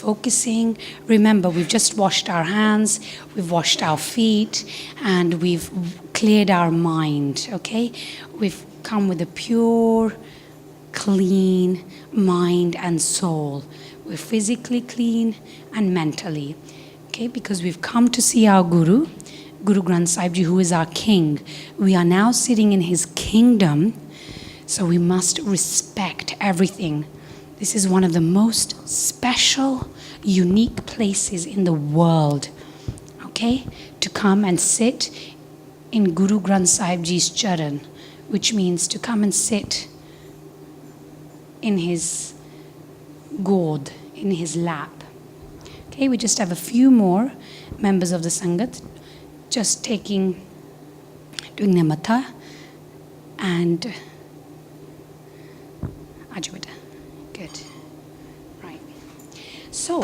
focusing. Remember, we've just washed our hands, we've washed our feet, and we've cleared our mind, okay? We've come with a pure, clean mind and soul. We're physically clean and mentally, okay? Because we've come to see our Guru, Guru Granth Sahib Ji, who is our king. We are now sitting in his kingdom, so we must respect everything. This is one of the most special, unique places in the world, okay? To come and sit in Guru Granth Sahib Ji's charan, which means to come and sit in his gourd, in his lap. Okay, we just have a few more members of the Sangat just doing their matha and Ajwada. Good. Right. So,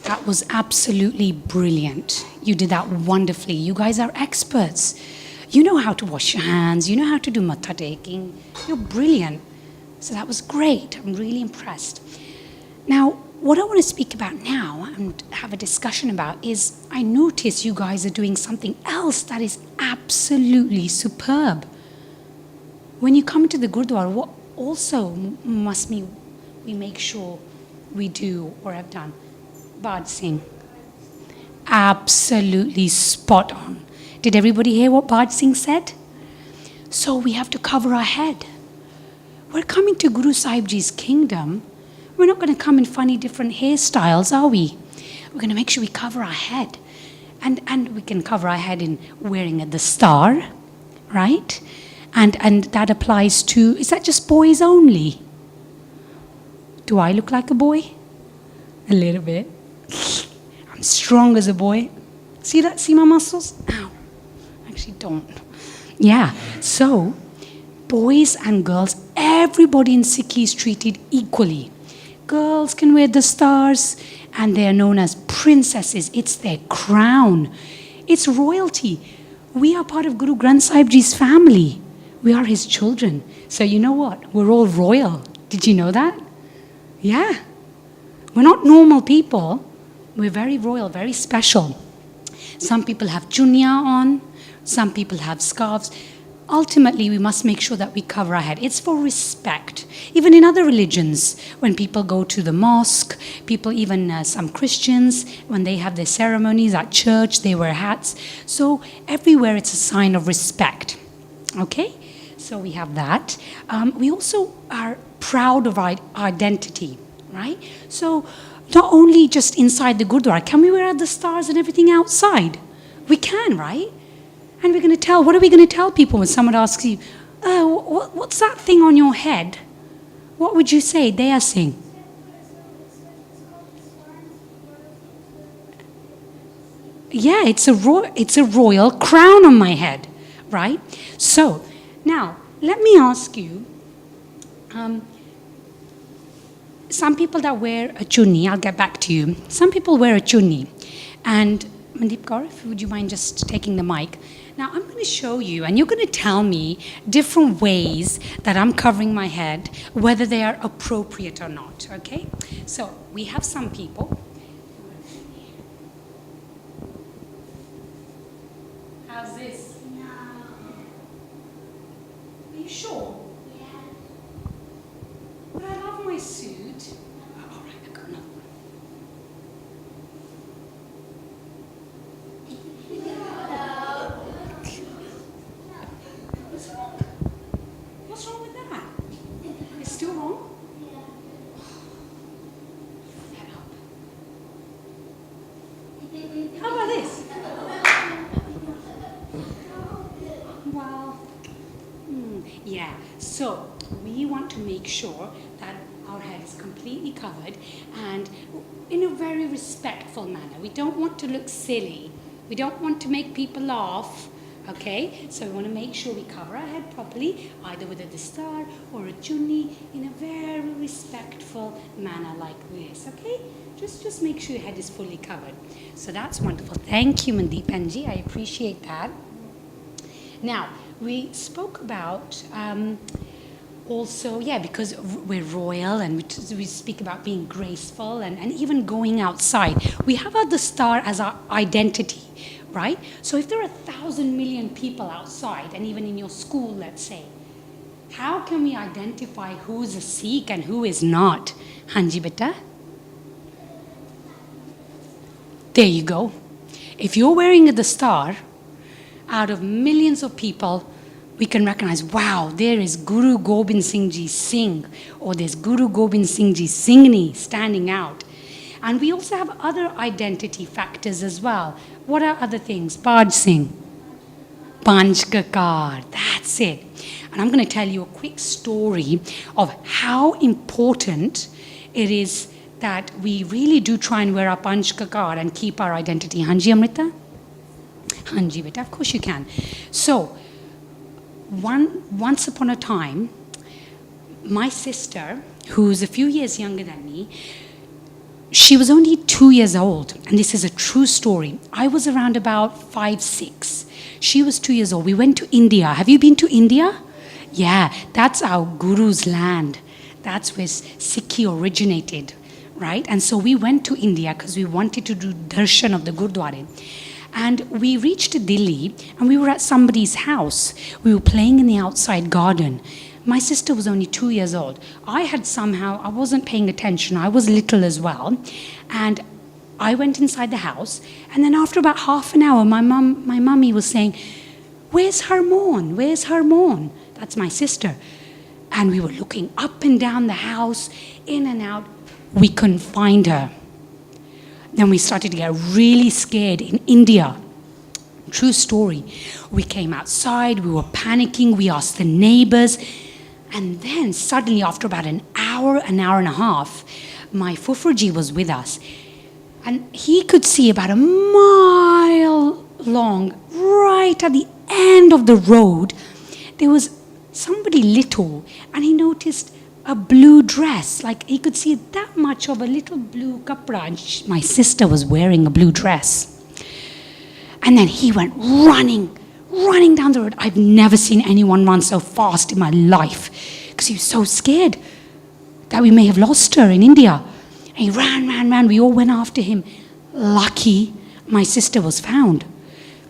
that was absolutely brilliant. You did that wonderfully. You guys are experts. You know how to wash your hands. You know how to do matha taking. You're brilliant. So that was great. I'm really impressed. Now, what I want to speak about now and have a discussion about is I notice you guys are doing something else that is absolutely superb. When you come to the Gurdwara, what also must we make sure we do or have done? Bard Singh. Absolutely spot on. Did everybody hear what Bard Singh said? So we have to cover our head. We're coming to Guru Sahib Ji's kingdom. We're not going to come in funny different hairstyles, are we? We're going to make sure we cover our head. And we can cover our head in wearing the star, right? And that applies to, is that just boys only? Do I look like a boy? A little bit. I'm strong as a boy. See that? See my muscles? Ow. Actually don't. Yeah. So, boys and girls, everybody in Sikhi is treated equally. Girls can wear the stars and they are known as princesses. It's their crown. It's royalty. We are part of Guru Granth Sahib Ji's family. We are his children. So you know what? We're all royal. Did you know that? Yeah. We're not normal people. We're very royal, very special. Some people have chunya on. Some people have scarves. Ultimately, we must make sure that we cover our head. It's for respect. Even in other religions, when people go to the mosque, people, even some Christians, when they have their ceremonies at church, they wear hats. So everywhere it's a sign of respect. Okay? So we have that. We also are proud of our identity, right? So not only just inside the Gurdwara, can we wear the stars and everything outside? We can, right? And we're going to tell, what are we going to tell people when someone asks you, oh, what's that thing on your head? What would you say? They are saying. Yeah, it's a royal crown on my head, right? So, now, let me ask you, some people that wear a chunni, I'll get back to you. Some people wear a chunni. And Mandeep Kaur, would you mind just taking the mic? Now, I'm going to show you, and you're going to tell me different ways that I'm covering my head, whether they are appropriate or not, okay? So, we have some people. How's this? No. Are you sure? Yeah. But I love my suit. All right, I got another one. What's wrong with that? It's still wrong? Yeah. Fed up. How about this? Well, yeah. So we want to make sure that our head is completely covered and in a very respectful manner. We don't want to look silly. We don't want to make people laugh. Okay, so we want to make sure we cover our head properly, either with a distar or a chunni, in a very respectful manner like this. Okay, just make sure your head is fully covered. So that's wonderful. Thank you, Mandeep Anji. I appreciate that. Now, we spoke about Also, yeah, because we're royal and we speak about being graceful and even going outside. We have the star as our identity, right? So if there are 1,000 million people outside, and even in your school, let's say, how can we identify who's a Sikh and who is not? Hanji beta? There you go. If you're wearing the star, out of millions of people, we can recognize, wow, there is Guru Gobind Singh Ji Singh, or there's Guru Gobind Singh Ji Singhni standing out. And we also have other identity factors as well. What are other things? Baj Singh. Panchkakar, that's it. And I'm going to tell you a quick story of how important it is that we really do try and wear our Panchkakar and keep our identity. Hanji Amrita? Hanji beta, of course you can. So, once upon a time, my sister, who's a few years younger than me, she was only 2 years old, and this is a true story. I was around about 5, 6. She was 2 years old. We went to India. Have you been to India? Yeah, that's our Guru's land. That's where Sikhi originated, right? And so we went to India because we wanted to do darshan of the Gurdwara. And we reached Delhi, and we were at somebody's house. We were playing in the outside garden. My sister was only 2 years old. I wasn't paying attention. I was little as well. And I went inside the house. And then after about half an hour, my mummy was saying, "Where's Harmon? Where's Harmon?" That's my sister. And we were looking up and down the house, in and out. We couldn't find her. Then we started to get really scared in India. True story. We came outside, we were panicking, we asked the neighbors. And then suddenly, after about an hour and a half, my Fufuji was with us. And he could see about a mile long, right at the end of the road, there was somebody little, and he noticed a blue dress. Like he could see that much of a little blue kapra, and my sister was wearing a blue dress. And then he went running down the road. I've never seen anyone run so fast in my life, because he was so scared that we may have lost her in India. And he ran. We all went after him. Lucky my sister was found.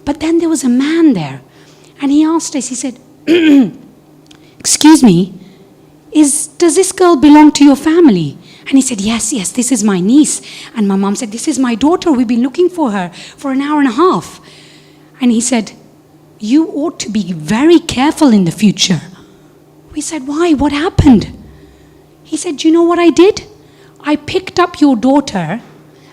But then there was a man there, and he asked us, he said, "Excuse me, does this girl belong to your family?" And he said, yes, this is my niece. And my mom said, "This is my daughter. We've been looking for her for an hour and a half." And he said, "You ought to be very careful in the future." We said, "Why? What happened?" He said, "You know what I did? I picked up your daughter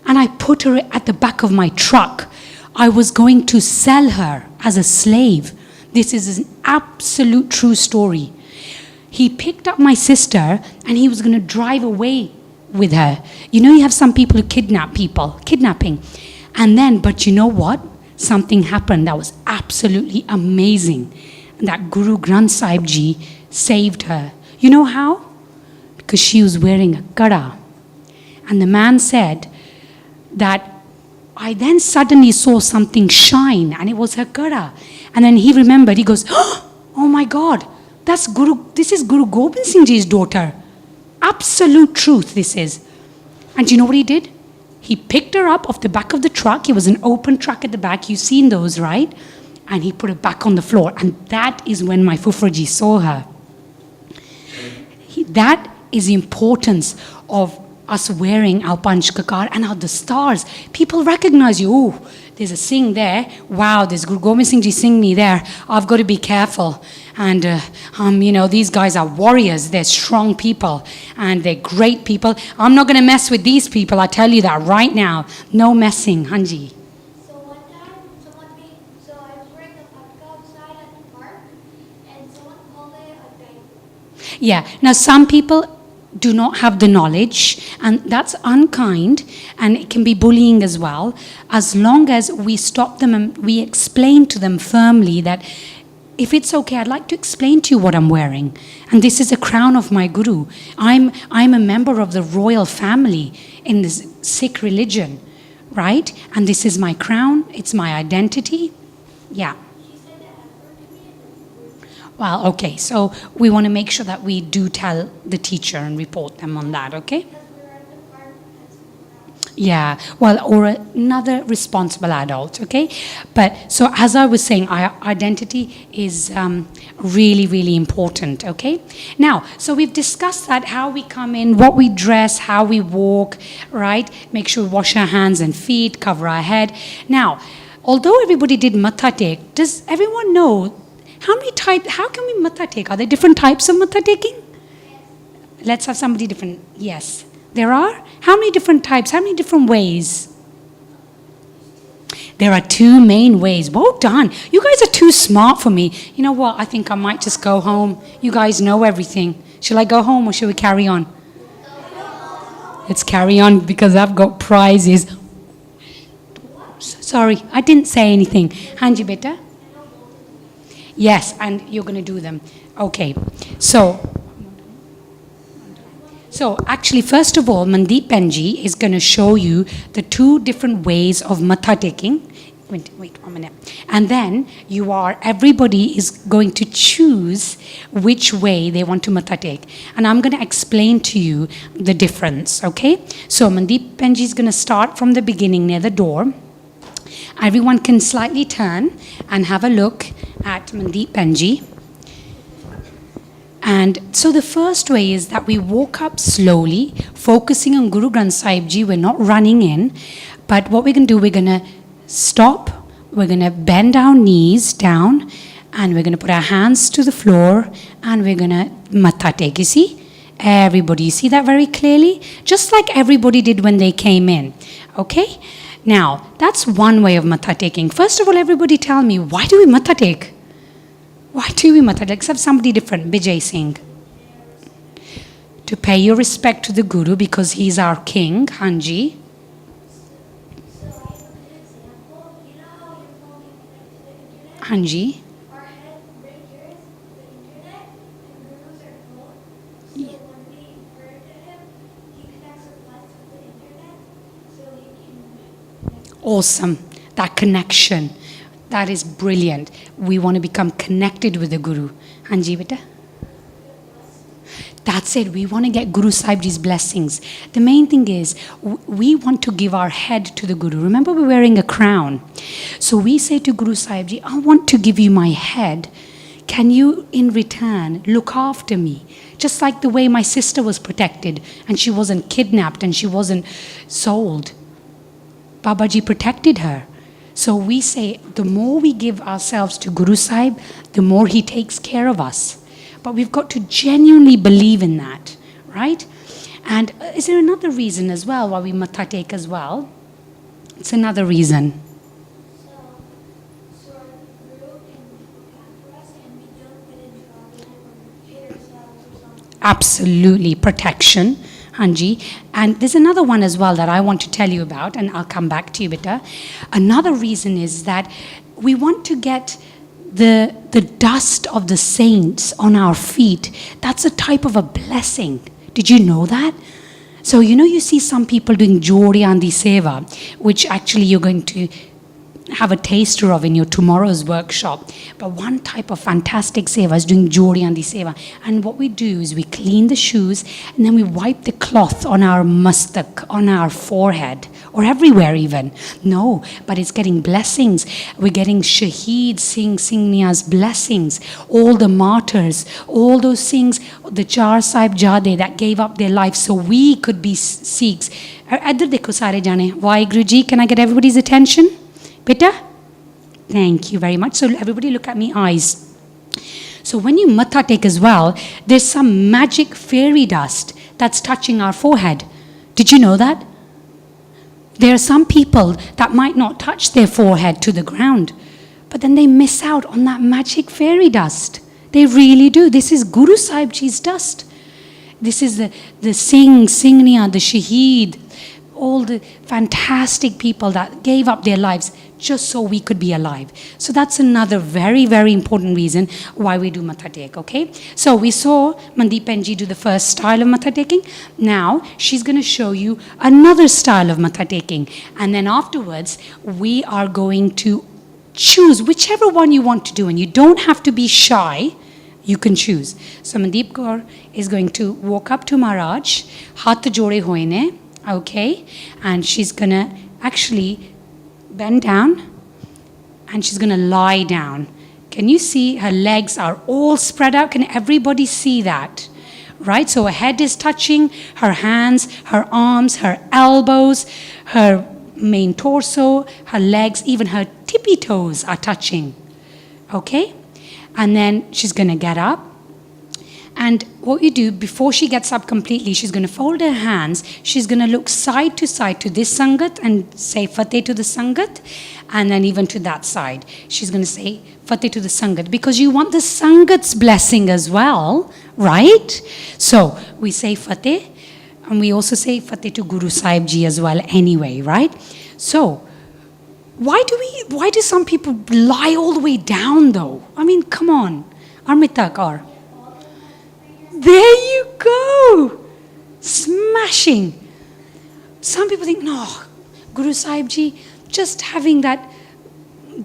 and I put her at the back of my truck. I was going to sell her as a slave." This is an absolute true story. He picked up my sister and he was going to drive away with her. You know, you have some people who kidnapping. And then, but you know what? Something happened that was absolutely amazing. That Guru Granth Sahib Ji saved her. You know how? Because she was wearing a kada. And the man said that I then suddenly saw something shine, and it was her kada. And then he remembered, he goes, "Oh my God, this is Guru Gobind Singh Ji's daughter." Absolute truth this is. And do you know what he did? He picked her up off the back of the truck. It was an open truck at the back. You've seen those, right? And he put her back on the floor. And that is when my Fufuji saw her. That is the importance of us wearing our Panchkakar and the stars. People recognize you. Oh, there's a Singh there. Wow, there's Guru Gobind Singh Ji Singhni there. I've got to be careful. And, these guys are warriors. They're strong people. And they're great people. I'm not going to mess with these people. I tell you that right now. No messing, Hanji. So one time, I was wearing a patka outside at the park, and someone called it a dai. Yeah. Now, some people do not have the knowledge, and that's unkind, and it can be bullying as well, as long as we stop them and we explain to them firmly that if it's okay, I'd like to explain to you what I'm wearing, and this is a crown of my Guru. I'm a member of the royal family in this Sikh religion, right? And this is my crown, it's my identity. Yeah. She said that at first to me, Well, okay, so we want to make sure that we do tell the teacher and report them on that, okay? Because we were at the park and someone else. Yeah, well, or another responsible adult, okay? But so as I was saying, our identity is really, really important, okay? Now, so we've discussed that, how we come in, what we dress, how we walk, right? Make sure we wash our hands and feet, cover our head. Now, although everybody did matha tek, does everyone know how can we matha take? Are there different types of matha taking? Let's have somebody different. Yes. There are? How many different types? How many different ways? There are two main ways. Well done. You guys are too smart for me. You know what? I think I might just go home. You guys know everything. Shall I go home or shall we carry on? Let's carry on because I've got prizes. Sorry, I didn't say anything. Hanji beta? Yes, and you're going to do them. Okay. So actually, first of all, Mandeep Benji is going to show you the two different ways of matha taking. Wait 1 minute. And then everybody is going to choose which way they want to matha take. And I'm going to explain to you the difference, okay? So Mandeep Benji is going to start from the beginning near the door. Everyone can slightly turn and have a look at Mandeep Benji. And so the first way is that we walk up slowly, focusing on Guru Granth Sahib Ji. We're not running in, but what we're going to do, we're going to stop, we're going to bend our knees down, and we're going to put our hands to the floor, and we're going to matha take. You see? Everybody, you see that very clearly? Just like everybody did when they came in. Okay? Now, that's one way of matha taking. First of all, everybody tell me, why do we matha take? Why do we matha take? Except somebody different, Bijay Singh. To pay your respect to the Guru because he's our king, Hanji. So I have an example. You know how your phone can connect to the internet? Hanji. Our head right here is the internet, and Guru's our phone. So when we pray to him, he connects with us with the internet, so he can connect. Awesome. That connection. That is brilliant. We want to become connected with the Guru. Hanji beta? That's it. We want to get Guru Sahib Ji's blessings. The main thing is, we want to give our head to the Guru. Remember, we're wearing a crown. So we say to Guru Sahib Ji, I want to give you my head. Can you, in return, look after me? Just like the way my sister was protected, and she wasn't kidnapped, and she wasn't sold. Babaji protected her. So we say, the more we give ourselves to Guru Sahib, the more he takes care of us. But we've got to genuinely believe in that, right? And is there another reason as well why we matha take as well? It's another reason. So our Guru can look after us, and we don't get in trouble or hit ourselves or something. Absolutely, protection, Hanji. And there's another one as well that I want to tell you about, and I'll come back to you, beta. Another reason is that we want to get the dust of the saints on our feet. That's a type of a blessing. Did you know that? So, you see some people doing Jodi Andi Seva, which actually you're going to have a taster of in your tomorrow's workshop. But one type of fantastic seva is doing Jodi Andi Seva. And what we do is we clean the shoes and then we wipe the cloth on our mustak, on our forehead, or everywhere even. No, but it's getting blessings. We're getting Shaheed Singh Singhnia's blessings. All the martyrs, all those things, the Char Sahib Jade that gave up their life so we could be Sikhs. Adhar dekho sare jane. Waheguru Ji, can I get everybody's attention? Beta? Thank you very much. So everybody look at me, eyes. So when you matha take as well, there's some magic fairy dust that's touching our forehead. Did you know that? There are some people that might not touch their forehead to the ground, but then they miss out on that magic fairy dust. They really do. This is Guru Sahib Ji's dust. This is the Singhnia, the Shaheed, all the fantastic people that gave up their lives just so we could be alive. So that's another very, very important reason why we do matha take, okay? So we saw Mandeep Benji do the first style of matha taking. Now she's going to show you another style of matha taking. And then afterwards, we are going to choose whichever one you want to do. And you don't have to be shy, You can choose. So Mandeep Kaur is going to walk up to Maharaj, haath jode hoye ne, okay? And she's gonna actually bend down and she's gonna lie down. Can you see her legs are all spread out? Can everybody see that? Right? So her head is touching, her hands, her arms, her elbows, her main torso, her legs, even her tippy toes are touching. Okay? And then she's going to get up. And what you do, before she gets up completely, she's going to fold her hands. She's going to look side to this Sangat and say Fateh to the Sangat. And then even to that side. She's going to say Fateh to the Sangat. Because you want the Sangat's blessing as well, right? So we say Fateh. And we also say Fateh to Guru Sahib Ji as well anyway, right? So why do some people lie all the way down though? I mean, come on. Armita Kaur. There you go. Smashing. Some people think, no, Guru Sahib Ji, just having that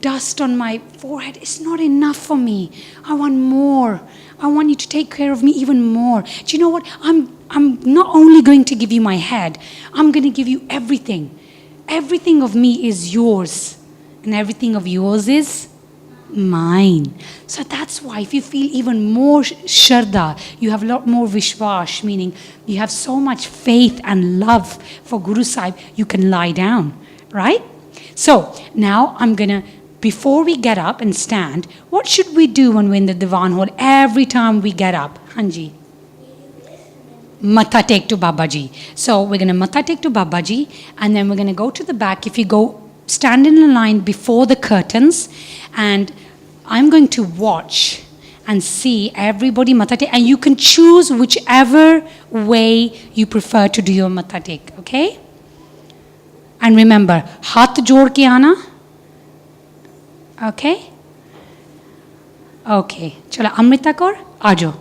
dust on my forehead is not enough for me. I want more. I want you to take care of me even more. Do you know what? I'm not only going to give you my head, I'm going to give you everything. Everything of me is yours, and everything of yours is mine. So that's why if you feel even more Shraddha, you have a lot more Vishwash, meaning you have so much faith and love for Guru Sahib, you can lie down, right? So now I'm going to, before we get up and stand, what should we do when we're in the Diwan Hall every time we get up? Hanji. Matha take to Babaji. So we're going to Matha take to Babaji, and then we're going to go to the back. If you go, stand in a line before the curtains, and I'm going to watch and see everybody Matha take, and you can choose whichever way you prefer to do your Matha take, okay? And remember, haath jod ke aana. Okay? Okay. Chala, Amrita Kaur, aajo.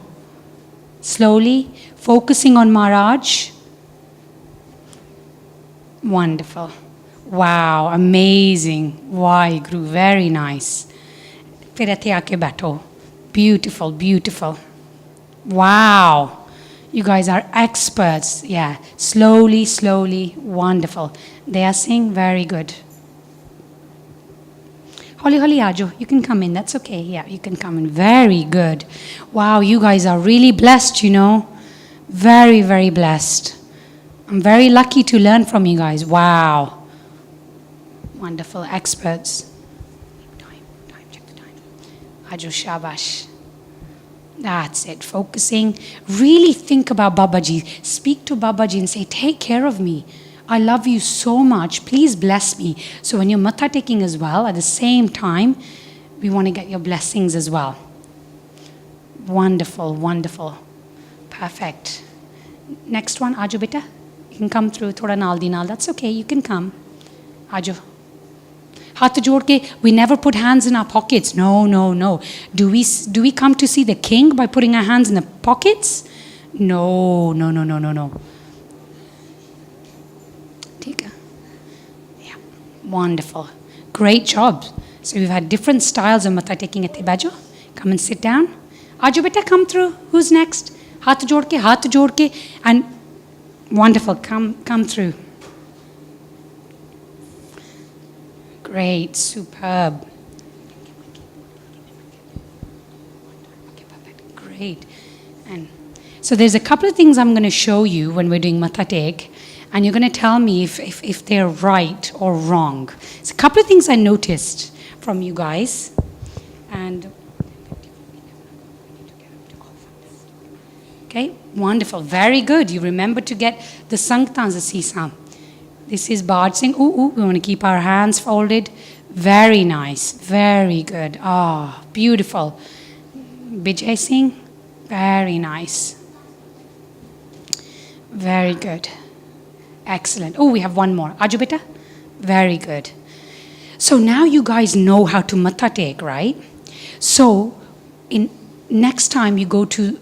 Slowly, focusing on Maharaj. Wonderful. Wow, amazing. Waheguru, very nice. Fir ਇੱਥੇ ਆ ਕੇ ਬੈਠੋ. Beautiful, beautiful. Wow. You guys are experts. Yeah. Slowly, slowly. Wonderful. They are saying very good. Holly, Holly, Ajo, you can come in. That's okay. Yeah, you can come in. Very good. Wow, you guys are really blessed, you know. Very, very blessed. I'm very lucky to learn from you guys. Wow. Wonderful experts. Check the time. Ajo, shabash. That's it. Focusing. Really think about Babaji. Speak to Babaji and say, take care of me. I love you so much. Please bless me. So when you're matha taking as well, at the same time, we want to get your blessings as well. Wonderful, wonderful. Perfect. Next one, Ajo beta. You can come through. Thoda naal di naal. That's okay. You can come. Ajo. Haath jod ke, we never put hands in our pockets. No, no, no. Do we come to see the king by putting our hands in the pockets? No, no, no, no, no, no. Yeah, wonderful. Great job. So we've had different styles of matha taking at Bajo. Come and sit down. Ajo beta, come through. Who's next? Haath jod ke, and wonderful. Come through. Great, superb. Okay, perfect. Great. And so there's a couple of things I'm going to show you when we're doing matha take, and you're going to tell me if they're right or wrong. It's a couple of things I noticed from you guys. And okay, wonderful. Very good. You remember to get the Sanktanza Sisam. This is Baj Singh. Ooh, we want to keep our hands folded. Very nice. Very good. Ah, beautiful. Bijay Singh. Very nice. Very good. Excellent. Oh, we have one more. Ajo beta. Very good. So now you guys know how to matha take, right? So next time you go to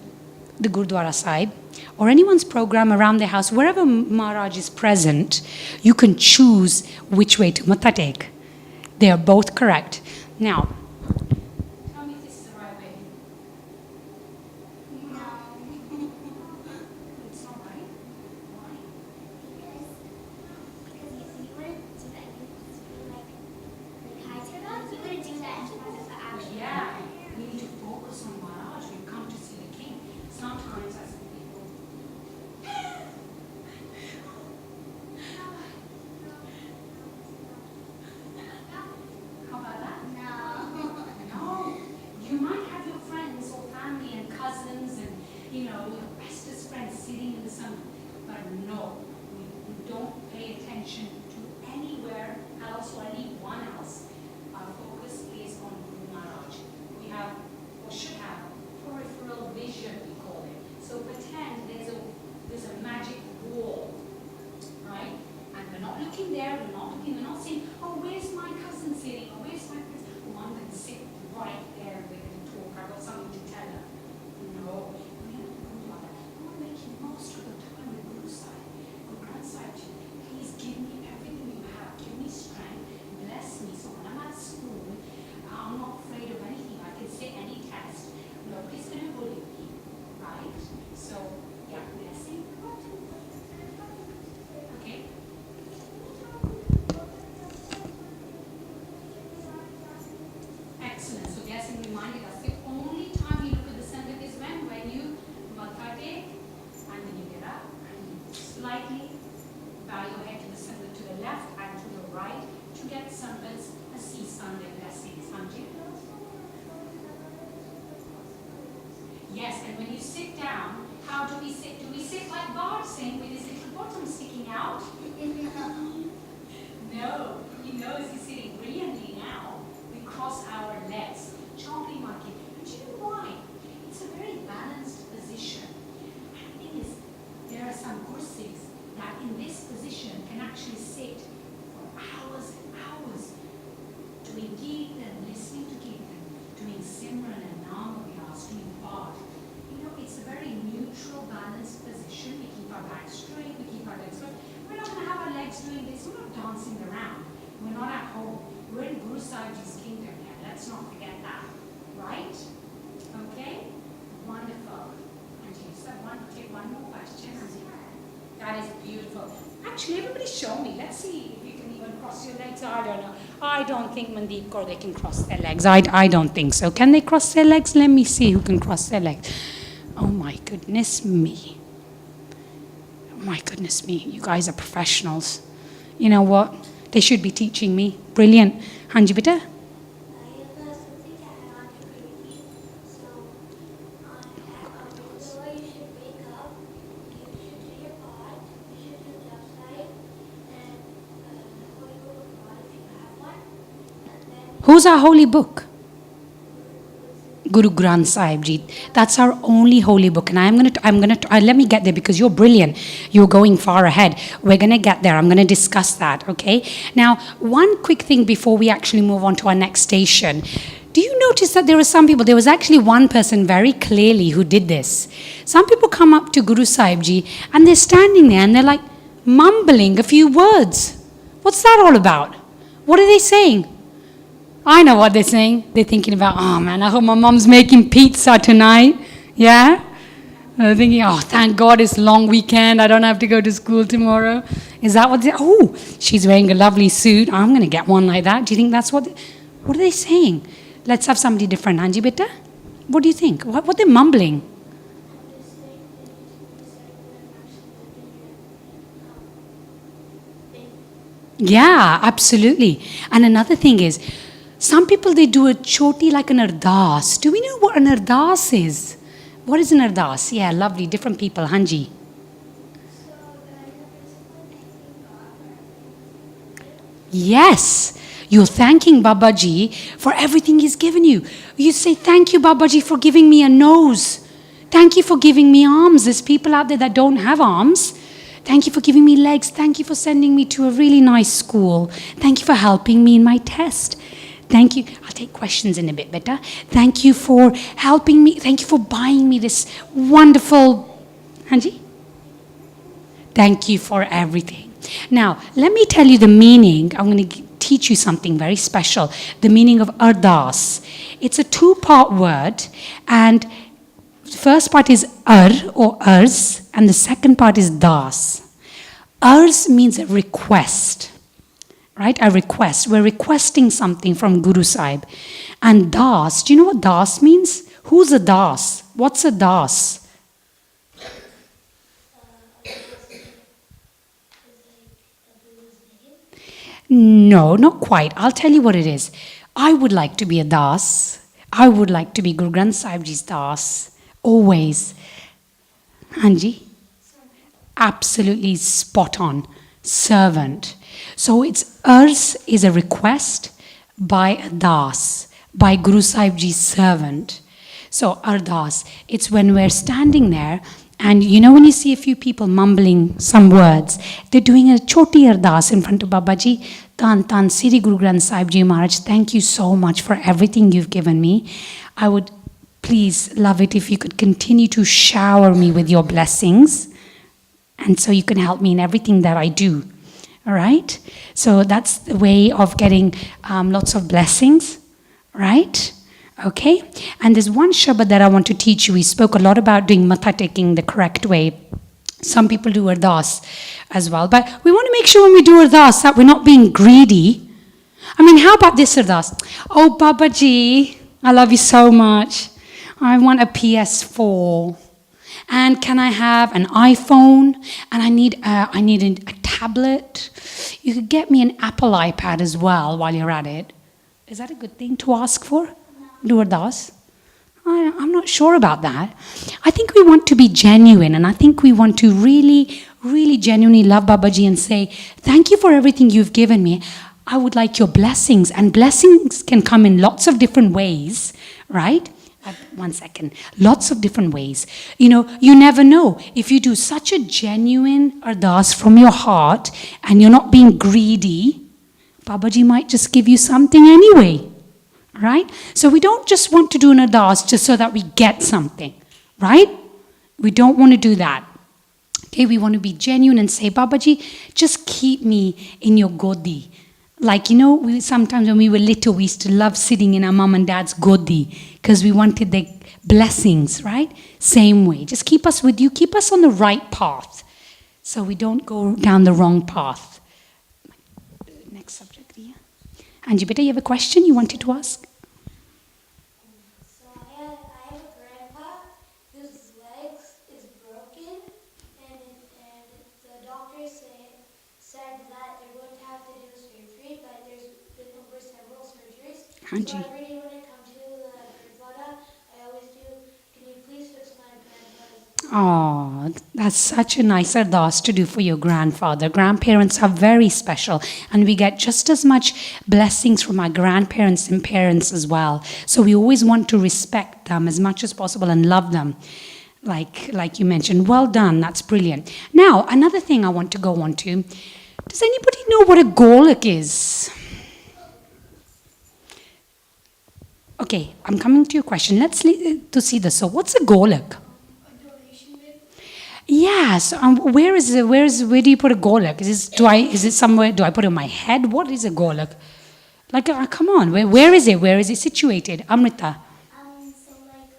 the Gurdwara Sahib, or anyone's program around their house, wherever Maharaj is present, you can choose which way to matha take. They are both correct. Now, tell me if this is the right way. talking. We're not saying, oh, where's my cousin sitting? Or where's my friend? Oh, I'm going to sit right there and we're going to talk. I've got something to tell her. No, we have to do like that. I want to make the most of the time with Guru Sahib. Guru Granth Sahib Ji, please give me everything you have. Give me strength. Bless me. So when I'm at school, I'm not afraid of anything. I can sit any test. Nobody's going to bully me. Right? So, yeah, blessing. Okay? Excellent. So blessing reminded us the only time you look at the Sangat is when you matha take and when you get up and you slightly bow your head to the Sangat to the left and to the right to get Sangat's Assis Sangat blessings. Sanjay? Yes, and when you sit down, how do we sit? Do we sit like Bart saying with his little bottom sticking out? No, he knows he's sitting brilliantly now. We cross our legs, chopping monkey. But you know why? It's a very balanced position. And the thing is, there are some kursis that in this position can actually sit for hours and hours doing kirtan, listening to kirtan, doing simran and nama vyas, doing path. You know, it's a very neutral, balanced position. We keep our back straight, we keep our legs straight. We're not going to have our legs doing this. We're not dancing around. We're not at home. We're in Guru Sahib's kingdom here. Let's not forget that. Right? Okay? Wonderful. And you said take one more question. That is beautiful. Actually, everybody show me. Let's see if you can even cross your legs. I don't know. I don't think Mandeep Kaur, they can cross their legs. I don't think so. Can they cross their legs? Let me see who can cross their legs. Oh my goodness me. Oh my goodness me. You guys are professionals. You know what? They should be teaching me. Brilliant. Hanji beta? Who's our holy book? Guru Granth Sahib Ji. That's our only holy book. And I'm gonna let me get there because you're brilliant. You're going far ahead. We're gonna get there. I'm gonna discuss that, okay? Now, one quick thing before we actually move on to our next station. Do you notice that there was actually one person very clearly who did this. Some people come up to Guru Sahib Ji and they're standing there and they're like mumbling a few words. What's that all about? What are they saying? I know what they're saying. They're thinking about, oh man, I hope my mom's making pizza tonight. Yeah? They're thinking, oh, thank God it's long weekend. I don't have to go to school tomorrow. Is that what oh, she's wearing a lovely suit. I'm going to get one like that. Do you think that's what are they saying? Let's have somebody different. Anji beta? What do you think? What they're mumbling? Yeah, absolutely. And another thing is, some people, they do a choti like an ardas. Do we know what an ardas is? What is an ardas? Yeah, lovely. Different people. Hanji. Yes. You're thanking Babaji for everything he's given you. You say, thank you, Babaji, for giving me a nose. Thank you for giving me arms. There's people out there that don't have arms. Thank you for giving me legs. Thank you for sending me to a really nice school. Thank you for helping me in my test. Thank you. I'll take questions in a bit better. Thank you for helping me. Thank you for buying me this wonderful... Hanji? Thank you for everything. Now, let me tell you the meaning. I'm going to teach you something very special. The meaning of ardas. It's a two-part word, and the first part is ar or ars, and the second part is das. Ars means a request, right? A request. We're requesting something from Guru Sahib. And das, do you know what das means? Who's a das? What's a das? No, not quite. I'll tell you what it is. I would like to be a das. I would like to be Guru Granth Sahib Ji's das. Always. Hanji? Absolutely spot on. Servant. So it's ars is a request by a das, by Guru Sahib Ji's servant. So ardas, it's when we're standing there And you know when you see a few people mumbling some words, they're doing a choti ardas in front of Babaji. Tan Tan Sri Guru Granth Sahib Ji Maharaj, thank you so much for everything you've given me. I would please love it if you could continue to shower me with your blessings. And so you can help me in everything that I do. All right? So that's the way of getting lots of blessings. Right? Okay? And there's one Shabad that I want to teach you. We spoke a lot about doing matha taking the correct way. Some people do ardas as well. But we want to make sure when we do ardas that we're not being greedy. I mean, how about this ardas? Oh, Babaji, I love you so much. I want a PS4. And can I have an iPhone? And I need a tablet. You could get me an Apple iPad as well while you're at it. Is that a good thing to ask for? Do ardas? I'm not sure about that. I think we want to be genuine, and I think we want to really, really genuinely love Babaji and say, thank you for everything you've given me. I would like your blessings, and blessings can come in lots of different ways, right? 1 second. Lots of different ways. You know, you never know. If you do such a genuine ardas from your heart, and you're not being greedy, Babaji might just give you something anyway. Right? So we don't just want to do an ardas just so that we get something, right? We don't want to do that. Okay, we want to be genuine and say, Babaji, just keep me in your godi. Like, you know, sometimes when we were little, we used to love sitting in our mom and dad's godi because we wanted their blessings, right? Same way. Just keep us with you. Keep us on the right path so we don't go down the wrong path. Next subject, Ria. Anji, beta, you have a question you wanted to ask? So I have a grandpa whose legs is broken, and the doctor said that they're going to have to do surgery, but there's been over several surgeries. Anji. So every day when I come to the Gurdwara, I always do, can you please fix my grandpa's? Oh, that's such a nice ardas to do for your grandfather. Grandparents are very special, and we get just as much blessings from our grandparents and parents as well. So we always want to respect them as much as possible and love them, like you mentioned. Well done, that's brilliant. Now, another thing I want to go on to. Does anybody know what a golak is? Okay, I'm coming to your question. Let's to see this. So, what's a golak? Yes. Where do you put a golak? Is it somewhere? Do I put it on my head? What is a golak? Like, come on. Where is it? Where is it situated? Amrita. So like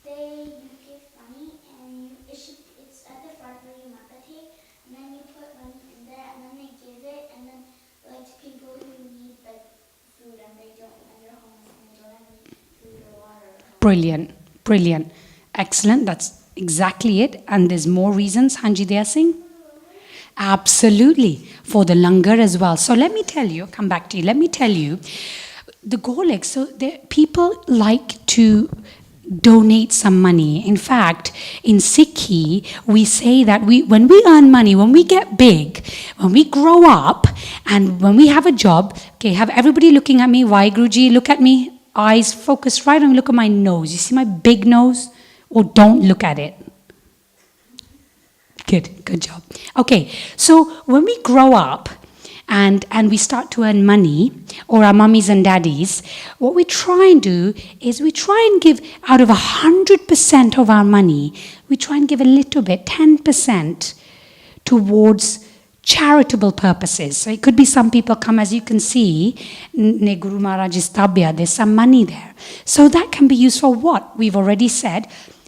you give money and it's at the front where you meditate, and then you put money in there, and then they give it, and then like to people who need like food and they're homeless and they don't have any food or water. Brilliant. Brilliant. Excellent. That's exactly it. And there's more reasons, Hanji Daya Singh? Absolutely. For the langar as well. So let me tell you, come back to you, let me tell you, the golak, so people like to donate some money. In fact, in Sikhi, we say that when we earn money, when we get big, when we grow up, and when we have a job, okay, have everybody looking at me, Vaiguruji, look at me, eyes focused right on me, look at my nose. You see my big nose? Or don't look at it. Good job. Okay, so when we grow up and we start to earn money, or our mummies and daddies, what we try and do is we try and give out of 100% of our money, we try and give a little bit, 10%, towards charitable purposes. So it could be some people come, as you can see, Ne Guru Maharaj's tabya, there's some money there. So that can be used for what? We've already said,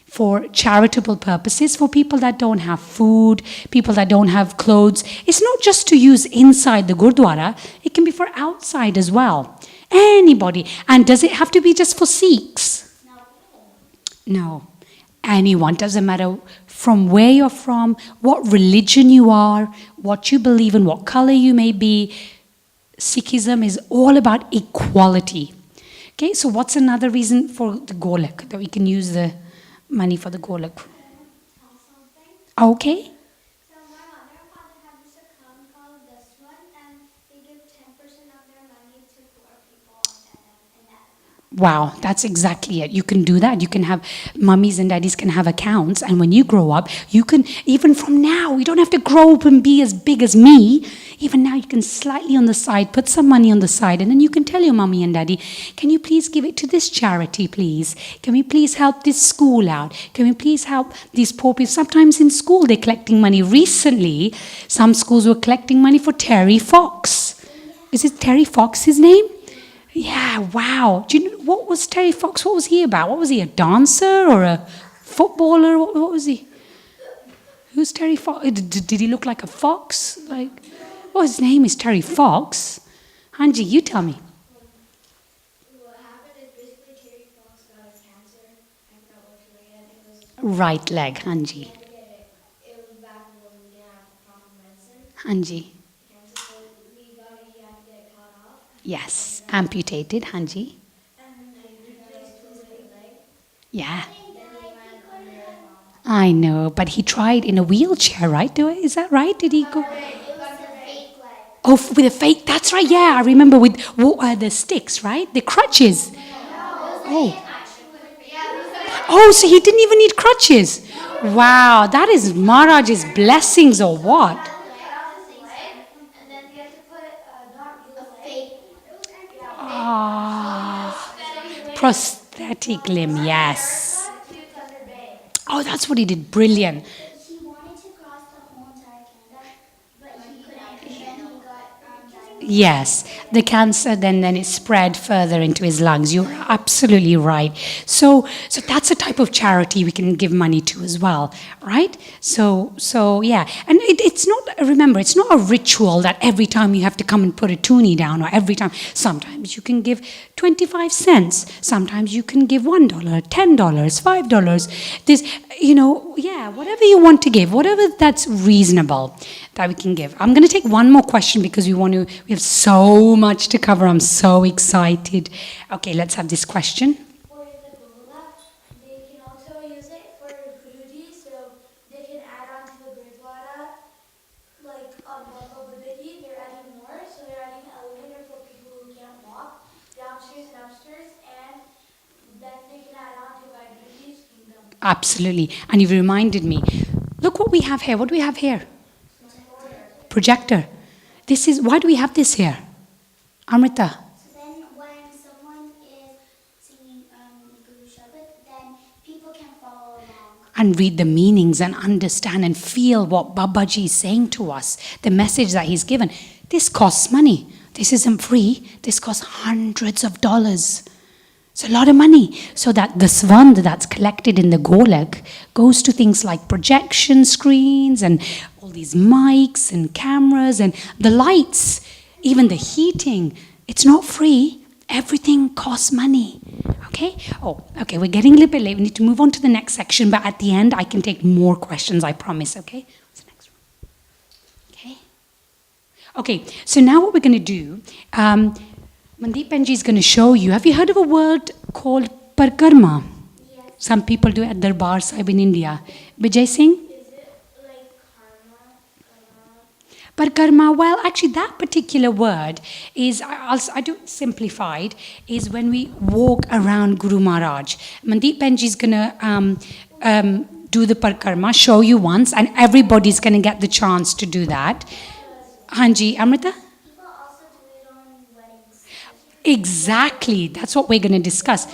for charitable purposes, for people that don't have food, people that don't have clothes. It's not just to use inside the Gurdwara, it can be for outside as well. Anybody. And does it have to be just for Sikhs? No. Anyone. Doesn't matter from where you're from, what religion you are, what you believe in, what color you may be. Sikhism is all about equality. Okay, so what's another reason for the golak, that we can use the money for the golak? Okay. So my mother and father have this account called this one, and they give 10% of their money to poor people in that account. Wow, that's exactly it. You can do that. You can have mummies and daddies can have accounts, and when you grow up, you can, even from now, you don't have to grow up and be as big as me. Even now, you can slightly on the side, put some money on the side, and then you can tell your mummy and daddy, can you please give it to this charity, please? Can we please help this school out? Can we please help these poor people? Sometimes in school, they're collecting money. Recently, some schools were collecting money for Terry Fox. Is it Terry Fox, his name? Yeah, wow. Do you know, what was Terry Fox? What was he about? What was he, a dancer or a footballer? What was he? Who's Terry Fox? Did he look like a fox? Like, oh, his name is Terry Fox. Hanji, you tell me. What happened is basically Terry Fox got a cancer. I forgot what to read. I think it was Right leg, Hanji. it was back when we didn't have proper medicine. Hanji. Cancer, so he had to get it cut off. Yes, amputated, Hanji. And they replaced his right leg. Yeah. Then he went on a marathon. I know, but he tried in a wheelchair, right? Is that right? Did he go? It was a fake leg. Oh, with a fake, that's right, yeah. I remember with the sticks, right? The crutches. Oh. Oh, so he didn't even need crutches. Wow, that is Maharaj's blessings or what? And then he had to put a fake Ah, prosthetic limb, yes. Oh, that's what he did, brilliant. He wanted to cross the whole entire Canada, but he couldn't. And then he got diagnosed. Yes, the cancer then it spread further into his lungs. You're absolutely right. So that's a type of charity we can give money to as well, right? So yeah, and it's not. Remember, it's not a ritual that every time you have to come and put a toonie down, or every time. Sometimes you can give 25 cents. Sometimes you can give $1, $10, $5. This, yeah, whatever you want to give, whatever that's reasonable that we can give. I'm going to take one more question because we have so much to cover. I'm so excited. Okay, let's have this question. For the Gurula, they can also use it for Guruji, so they can add on to the Gurdwara, like on Baba Buddha, they're adding more, so they're adding an elevator for people who can't walk, downstairs and upstairs, and then they can add on to Guruji's kingdom. Absolutely. And you've reminded me. Look what we have here. What do we have here? Projector. Why do we have this here? Amrita. So then when someone is singing Guru Shabad, then people can follow along. And read the meanings and understand and feel what Babaji is saying to us, the message that he's given. This costs money. This isn't free. This costs hundreds of dollars. It's a lot of money. So that the svand that's collected in the Golak goes to things like projection screens and all these mics and cameras and the lights, even the heating. It's not free. Everything costs money. Okay? Oh, okay, we're getting a little bit late. We need to move on to the next section, but at the end I can take more questions, I promise, okay? What's the next one? Okay. Okay, so now what we're going to do, Mandeep Benji is going to show you. Have you heard of a word called parkarma? Yes. Some people do at Darbar Sahib in India. Vijay Singh? Is it like karma? Parkarma, well, actually that particular word is, I do it simplified, is when we walk around Guru Maharaj. Mandeep Benji is going to do the parkarma, show you once, and everybody's going to get the chance to do that. Hanji, Amrita? People also do it on weddings. Exactly. That's what we're going to discuss.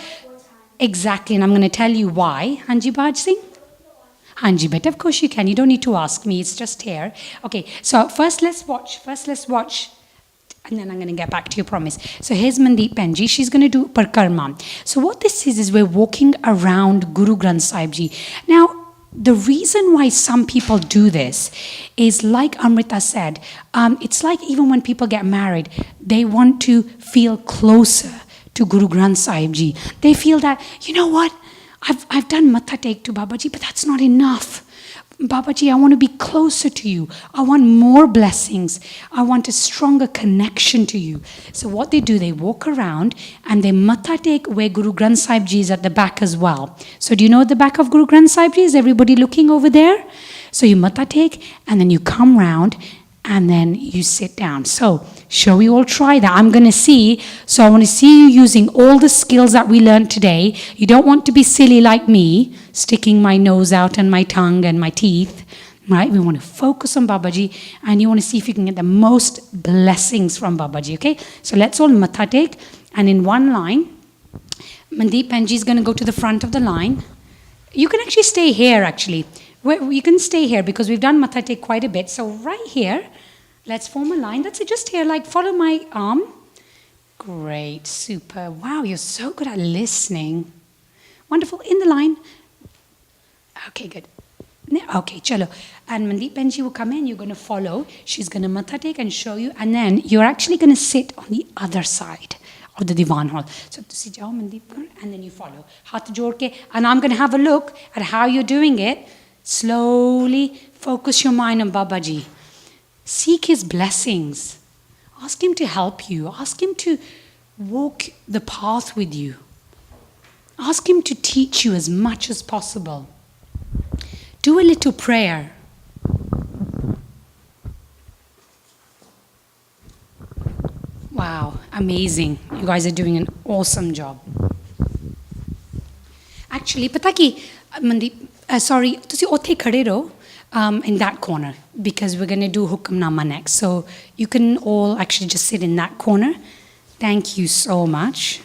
Exactly. And I'm going to tell you why. Hanji Baj Singh? Hanji, but of course you can. You don't need to ask me. It's just here. Okay. So first let's watch. And then I'm going to get back to your promise. So here's Mandeep Benji. She's going to do parkarma. So what this is we're walking around Guru Granth Sahib Ji. Now, the reason why some people do this is, like Amrita said, it's like even when people get married, they want to feel closer to Guru Granth Sahib Ji. They feel that, you know what, I've done Matha Tek to Babaji, but that's not enough. Babaji, I want to be closer to you. I want more blessings. I want a stronger connection to you. So what they do, they walk around and they Matha Tek where Guru Granth Sahib Ji is at the back as well. So do you know the back of Guru Granth Sahib Ji? Is everybody looking over there? So you Matha Tek and then you come round and then you sit down. So Shall we all try that? I'm going to see. So I want to see you using all the skills that we learned today. You don't want to be silly like me, sticking my nose out and my tongue and my teeth. Right? We want to focus on Babaji, and you want to see if you can get the most blessings from Babaji. Okay? So let's all matha take, and in one line, Mandeep Penji is going to go to the front of the line. You can actually stay here, actually. You can stay here because we've done matha take quite a bit. So right here, let's form a line. That's it, just here, like follow my arm. Great, super. Wow, you're so good at listening. Wonderful, in the line. Okay, good. Okay, chalo. And Mandeep Penji will come in, you're going to follow. She's going to matha take and show you. And then you're actually going to sit on the other side of the Diwan Hall. So, tusi jao Mandeep, and then you follow. Hath jod ke. And I'm going to have a look at how you're doing it. Slowly focus your mind on Babaji. Seek his blessings. Ask him to help you. Ask him to walk the path with you. Ask him to teach you as much as possible. Do a little prayer. Wow, amazing. You guys are doing an awesome job. Actually, pata ki, Mandeep, sorry, tusi othe khade raho in that corner because we're going to do Hukamnama next. So you can all actually just sit in that corner. Thank you so much.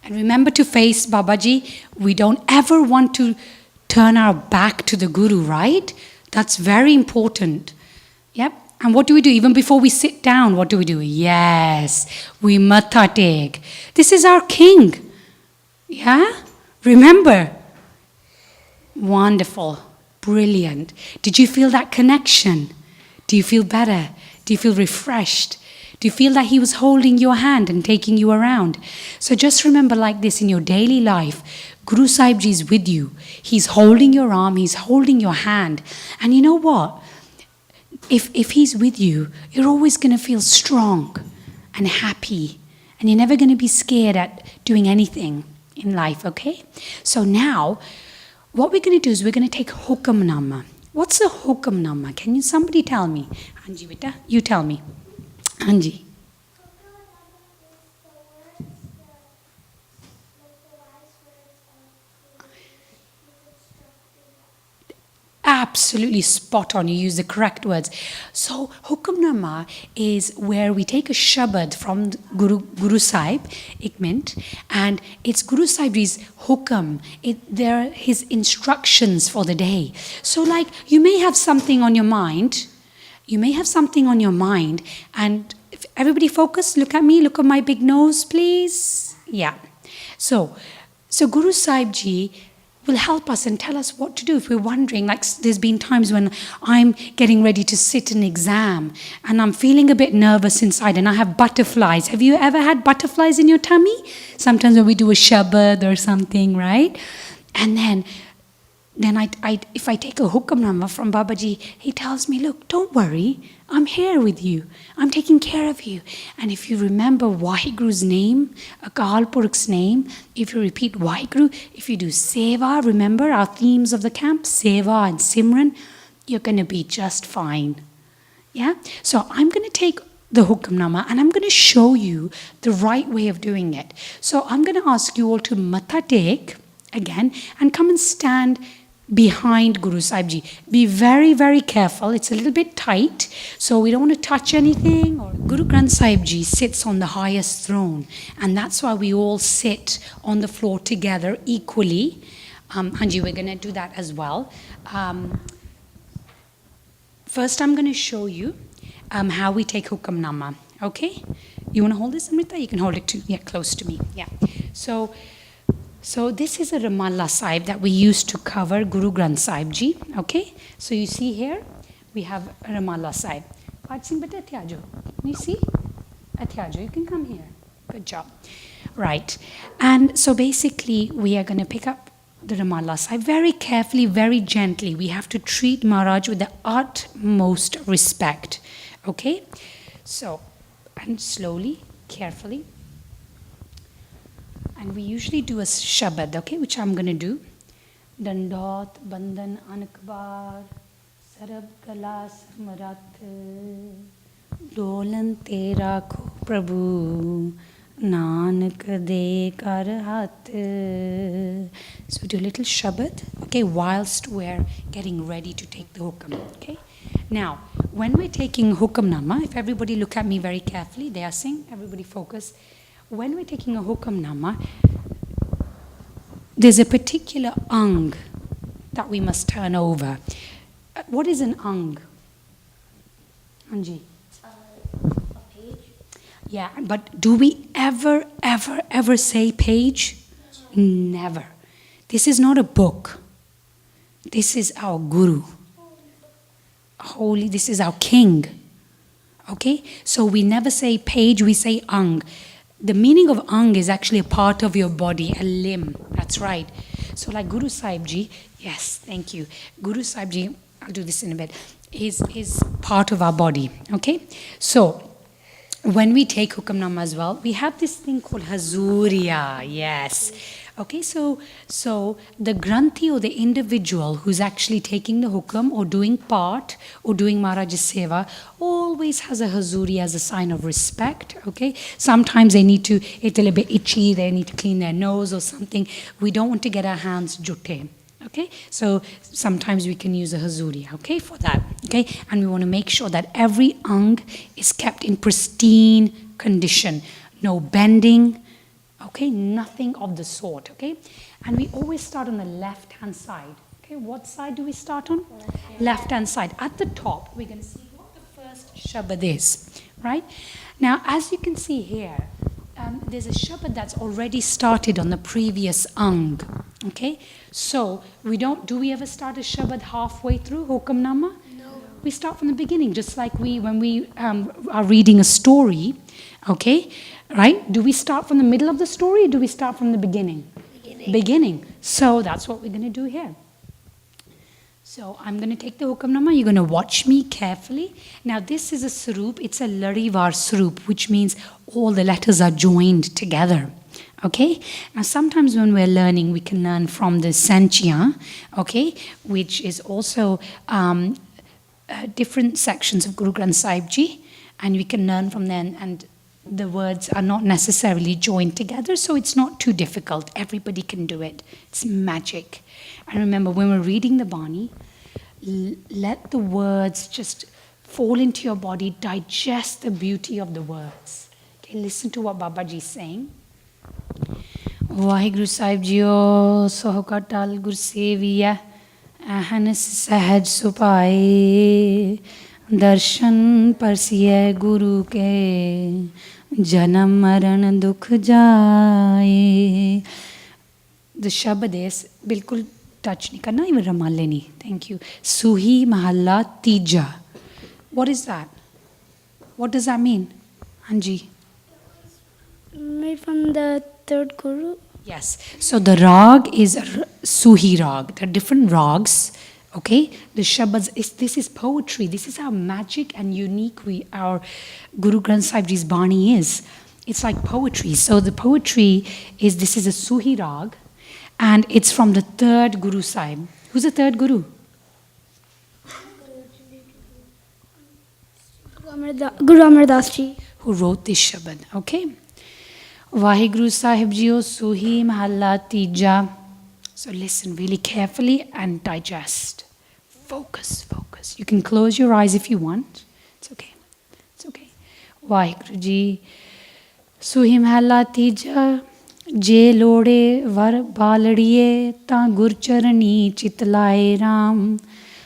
And remember to face Babaji. We don't ever want to turn our back to the Guru, right? That's very important. Yep. And what do we do? Even before we sit down, what do we do? Yes, we matha take. This is our king. Yeah? Remember? Wonderful. Brilliant. Did you feel that connection? Do you feel better? Do you feel refreshed? Do you feel that he was holding your hand and taking you around? So just remember like this in your daily life, Guru Sahib Ji is with you. He's holding your arm, he's holding your hand. And you know what? If he's with you, you're always going to feel strong and happy. And you're never going to be scared at doing anything in life, okay? So now, what we're going to do is we're going to take Hukamnama. What's a Hukamnama? Can somebody tell me? Anji beta, you tell me. Anji. Absolutely spot on. You use the correct words. So Hukamnama is where we take a shabad from Guru Sahib, Ikmint, and it's Guru Sahib's hukam. They're his instructions for the day. So like you may have something on your mind. And if everybody focus, look at me, look at my big nose, please. Yeah. So Guru Sahib Ji will help us and tell us what to do if we're wondering. Like there's been times when I'm getting ready to sit an exam and I'm feeling a bit nervous inside and I have butterflies. Have you ever had butterflies in your tummy? Sometimes when we do a shabad or something, right? And then if I take a Hukamnama from Babaji, he tells me, look, don't worry, I'm here with you. I'm taking care of you. And if you remember Waheguru's name, Akal Purkh's name, if you repeat Waheguru, if you do Seva, remember our themes of the camp, Seva and Simran, you're going to be just fine. Yeah? So I'm going to take the Hukamnama and I'm going to show you the right way of doing it. So I'm going to ask you all to matha take again and come and stand behind Guru Sahib Ji. Be very, very careful. It's a little bit tight, so we don't want to touch anything. Or Guru Granth Sahib Ji sits on the highest throne, and that's why we all sit on the floor together equally. Anji, we're going to do that as well. First, I'm going to show you how we take Hukamnama. Okay? You want to hold this, Amrita? You can hold it too. Yeah, close to me. Yeah. So this is a Ramallah Sahib that we used to cover Guru Granth Sahib Ji. Okay? So you see here, we have a Ramallah Sahib. Paj Singh beta athyajo. You see? Athyajo. You can come here. Good job. Right. And so basically, we are going to pick up the Ramallah Sahib very carefully, very gently. We have to treat Maharaj with the utmost respect. Okay? So, and slowly, carefully. And we usually do a shabad, okay, which I'm going to do. Dandot, Bandhan, Anakbar, ਸਰਬ ਕਲਾ ਸਮਰੱਥ ਡੋਲਨ ਤੇ ਰਾਖੋ ਪ੍ਰਭੂ ਨਾਨਕ ਦੇ ਕਰ ਹੱਥ. So do a little shabad, okay, whilst we're getting ready to take the hukam, okay? Now, when we're taking hukamnama, if everybody look at me very carefully, they are saying, everybody focus. When we're taking a hukamnama, there's a particular ang that we must turn over. What is an ang? Anji? A page. Yeah, but do we ever say page? Never. This is not a book. This is our guru. Holy, this is our king. Okay? So we never say page, we say ang. The meaning of ang is actually a part of your body, a limb. That's right. So like Guru Sahib Ji, yes, thank you. Guru Sahib Ji, I'll do this in a bit, is part of our body. Okay? So when we take hukamnama as well, we have this thing called hazuriya. Yes. Okay, so the granthi or the individual who's actually taking the hukam or doing part or doing Maharaj's seva always has a hazuri as a sign of respect. Okay, sometimes they need to, it's a little bit itchy, they need to clean their nose or something. We don't want to get our hands jute. Okay, so sometimes we can use a hazuri, okay, for that. Okay, and we want to make sure that every ang is kept in pristine condition. No bending. Okay, nothing of the sort, okay? And we always start on the left-hand side. Okay, what side do we start on? Left-hand side. At the top, we're going to see what the first shabad is, right? Now, as you can see here, there's a shabad that's already started on the previous ang, okay? So, do we ever start a shabad halfway through, hukamnama? No. We start from the beginning, just like when we are reading a story, okay? Right? Do we start from the middle of the story or do we start from the beginning? Beginning. So that's what we're going to do here. So I'm going to take the hukamnama. You're going to watch me carefully. Now this is a saroop. It's a larivar saroop, which means all the letters are joined together. Okay? Now sometimes when we're learning, we can learn from the Sanchia, okay, which is also different sections of Guru Granth Sahib Ji, and we can learn from them, and the words are not necessarily joined together, so it's not too difficult. Everybody can do it. It's magic. And remember, when we're reading the Bani, let the words just fall into your body, digest the beauty of the words. Okay, listen to what Babaji is saying. Vaheguru Sahib Jiyo Sohakatal Gurseviya Ahanas Sahaj Supai Darshan Parsiya Guru ke Janam Maran Dukh Jaye. The Shabad is bilkul touch nahi karna, even ramal leni. Thank you. Suhi Mahalla Tija. What is that? What does that mean? Anji? Made from the third guru. Yes. So the rag is Suhi rag. There are different rags. Okay, the Shabads, this is poetry. This is how magic and unique our Guru Granth Sahib Ji's Bani is. It's like poetry. So the poetry is, this is a Suhi Rag, and it's from the third Guru Sahib. Who's the third Guru? Guru Amar Das Ji. Who wrote this Shabad, okay? Vaheguru Sahib Jiyo Suhi Mahalla Tija. So listen really carefully and digest. Focus, focus. You can close your eyes if you want. It's okay. It's okay. Vaheguru Ji. Suhi Mahalla Tija. Je lode var baladiye ta gur charani chitlaye ram.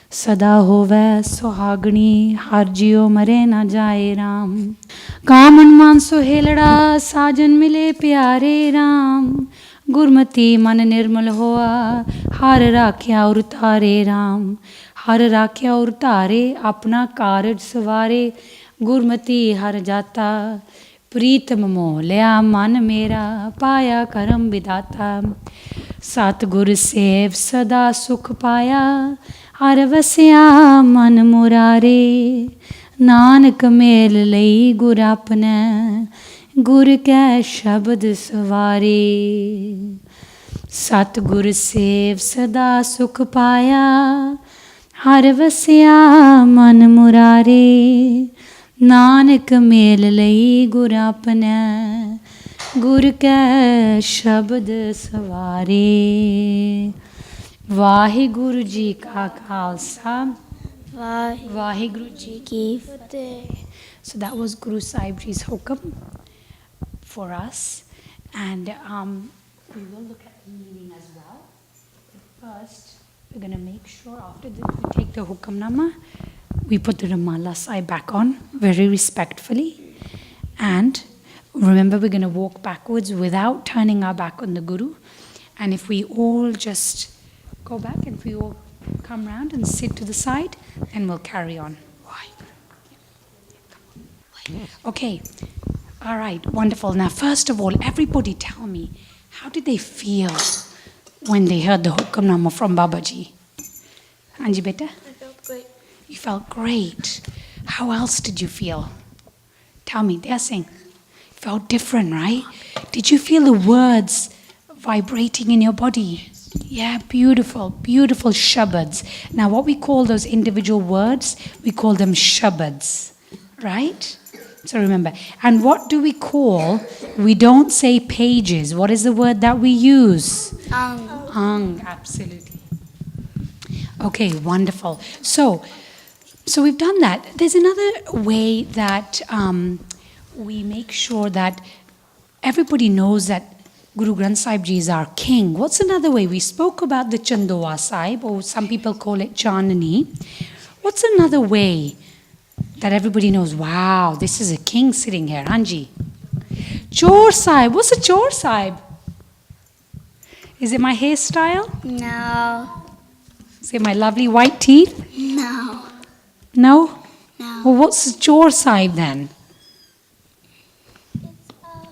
Sada hove sohagni har jiyo mare na jaye ram. Kaman man sohelada sajan mile pyare ram. गुरमती मन निर्मल होआ हर राख्या और तारे राम हर राख्या और तारे अपना कारज सवारे गुरमती हर जाता प्रीतम मोह लिया मन मेरा पाया करम विदाता सतगुर सेव सदा सुख पाया हर वसिया मन मुरारे नानक मेल लई गुर अपने गुर कै शब्द सवारे सतगुर सेव सदा सुख पाया हर वसिया मन मुरारे नानक मेल लई गुर अपने गुर कै शब्द सवारे वाहिगुरु जी का खालसा वाहिगुरु जी की फतेह. So that was Guru Sahib Ji's hukam for us, and we will look at the meaning as well. But first, we're going to make sure after we take the hukamnama, we put the Ramala Sahib back on very respectfully, and remember we're going to walk backwards without turning our back on the Guru. And if we all just go back and if we all come round and sit to the side, then we'll carry on. Okay, all right, wonderful. Now, first of all, everybody tell me, how did they feel when they heard the hukamnama from Babaji? Anji beta? I felt great. You felt great. How else did you feel? Tell me, they're saying, felt different, right? Did you feel the words vibrating in your body? Yeah, beautiful, beautiful shabads. Now, what we call those individual words, we call them shabads, right? So remember, and what do we call, we don't say pages. What is the word that we use? Ang, absolutely. Okay, wonderful. So we've done that. There's another way that we make sure that everybody knows that Guru Granth Sahib Ji is our king. What's another way? We spoke about the Chandoa Sahib, or some people call it Chandani. What's another way that everybody knows, wow, this is a king sitting here? Hanji. Chor Sahib. What's a Chor Sahib? Is it my hairstyle? No. Is it my lovely white teeth? No. No? No. Well, what's a Chor Sahib then? It's a fan.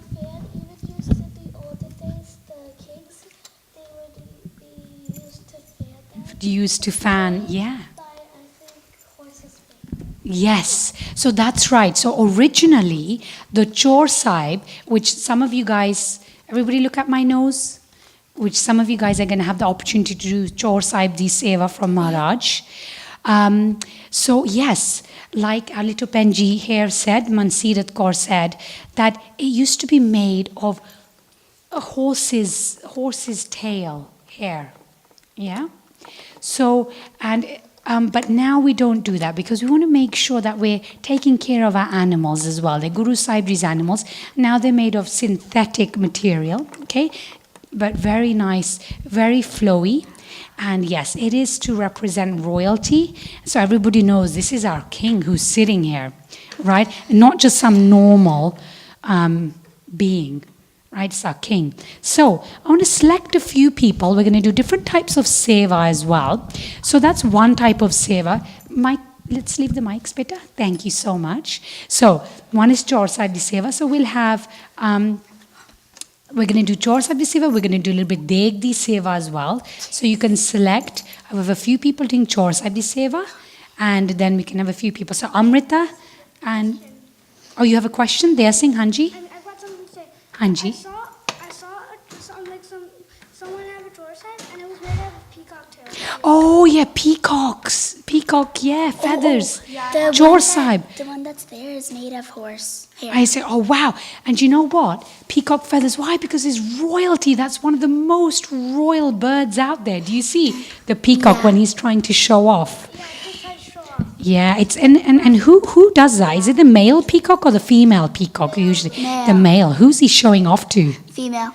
Even used to the older days, the kings, they would be used to fan them. Used to fan, yeah. By, I think, horses' fan. Yes, so that's right. So originally, the Chor Sahib, which some of you guys, everybody look at my nose, which some of you guys are going to have the opportunity to do Chor Sahib di Seva from Maharaj. So yes, like our little Penji here said, Mansirat Kaur said, that it used to be made of a horse's tail hair. Yeah? So, and but now we don't do that because we want to make sure that we're taking care of our animals as well. They're Guru Sahib Ji's animals. Now they're made of synthetic material, okay? But very nice, very flowy. And yes, it is to represent royalty. So everybody knows this is our king who's sitting here, right? And not just some normal being. Right, it's our king. So I want to select a few people. We're going to do different types of seva as well. So that's one type of seva. Mike, let's leave the mics better. Thank you so much. So one is Chor Sahib di Seva. So we'll have, we're going to do Chor Sahib di Seva. We're going to do a little bit Deg di Seva as well. So you can select. I have a few people doing Chor Sahib di Seva. And then we can have a few people. So Amrita and, oh, you have a question? They are saying Hanji? I've got something to say. Hanji? I saw someone have a Chor Sahib, and it was made out of peacock tail. Oh, yeah, peacocks. Peacock, yeah, feathers. The Chor one Sahib. The one that's there is made of horse hair. I say, oh, wow. And you know what? Peacock feathers. Why? Because it's royalty. That's one of the most royal birds out there. Do you see the peacock when he's trying to show off? Yeah, just try to show off. Yeah, it's and who does that? Is it the male peacock or the female peacock usually? Male. The male. Who's he showing off to? Female.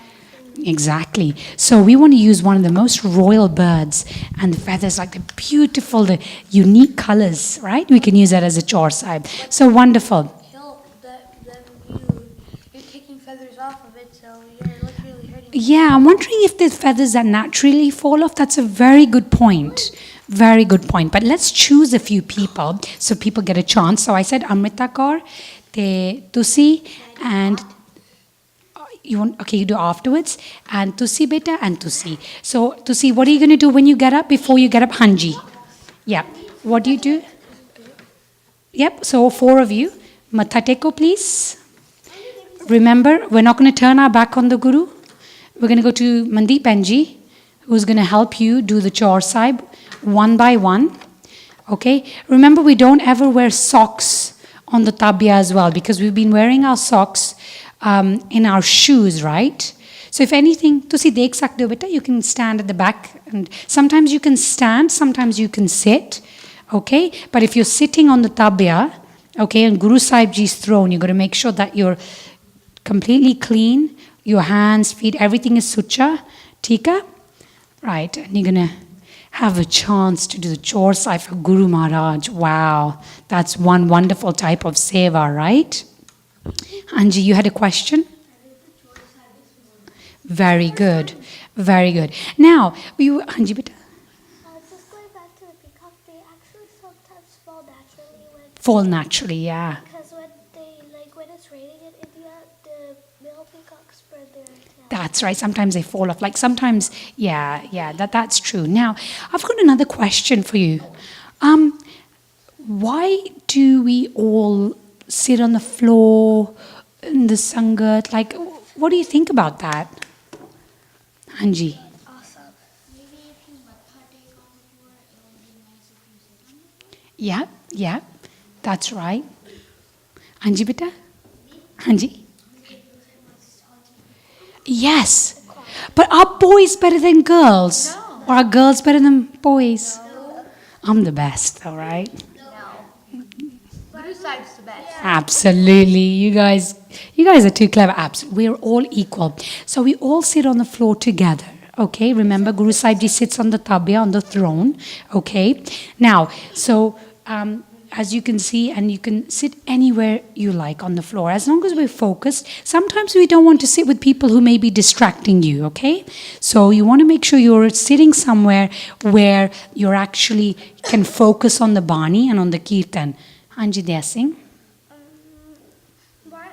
Exactly. So we want to use one of the most royal birds, and the feathers, like the beautiful, the unique colors, right? We can use that as a Chor Sahib. So wonderful. You're taking feathers off of it, so it looks really hurting. Yeah, I'm wondering if the feathers that naturally fall off. That's a very good point. Very good point. But let's choose a few people so people get a chance. So I said Amrita Kaur, Tusi, and you want, okay, you do afterwards, and Tusi beta and Tusi. So Tusi, what are you going to do when you get up? Before you get up, Hanji. Yeah. What do you do? Yep. So 4 of you. Matha teko, please. Remember, we're not going to turn our back on the Guru. We're going to go to Mandeep Penji, who's going to help you do the Chor Sahib one by one. Okay? Remember, we don't ever wear socks on the tabia as well, because we've been wearing our socks in our shoes, right? So if anything, tusi dekh sakte ho beta, you can stand at the back, and sometimes you can stand, sometimes you can sit, okay? But if you're sitting on the tabia, okay, on Guru Sahib Ji's throne, you've got to make sure that you're completely clean, your hands, feet, everything is sucha, tika, right? And you're going to have a chance to do the chore side for Guru Maharaj. Wow, that's one wonderful type of seva, right? Anji, you had a question? Very good, very good. Now, Anji, beta. Just going back to the peacock, they actually sometimes fall naturally Fall naturally, yeah. because when it's raining in India, the male peacocks spread their tail. That's right. Sometimes they fall off. Like sometimes, yeah, that's true. Now, I've got another question for you. Why do we all sit on the floor in the sangat? Like, what do you think about that? Anji? Awesome. Maybe if you take on the floor, it would be nice if you sit on the floor. Yeah, that's right. Anji, beta? Anji? Yes. But are boys better than girls? No. Or are girls better than boys? No. I'm the best, all right? Guru Sahib's the best. Absolutely. You guys are too clever. We're all equal. So we all sit on the floor together. Okay, remember Guru Sahib Ji sits on the tabia, on the throne. Okay, now, so as you can see, and you can sit anywhere you like on the floor, as long as we're focused. Sometimes we don't want to sit with people who may be distracting you, okay? So you want to make sure you're sitting somewhere where you're actually can focus on the Bani and on the Kirtan. Anji Daya Singh? Why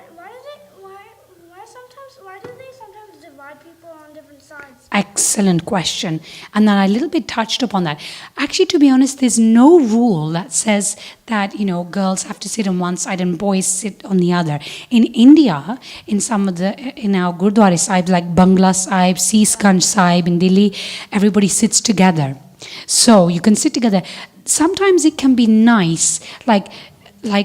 do they sometimes divide people on different sides? Excellent question. And then I a little bit touched upon that. Actually, to be honest, there's no rule that says that, girls have to sit on one side and boys sit on the other. In India, in our Gurdwara Sahibs like Bangla Sahib, Seesganj Sahib in Delhi, everybody sits together. So you can sit together. Sometimes it can be nice, like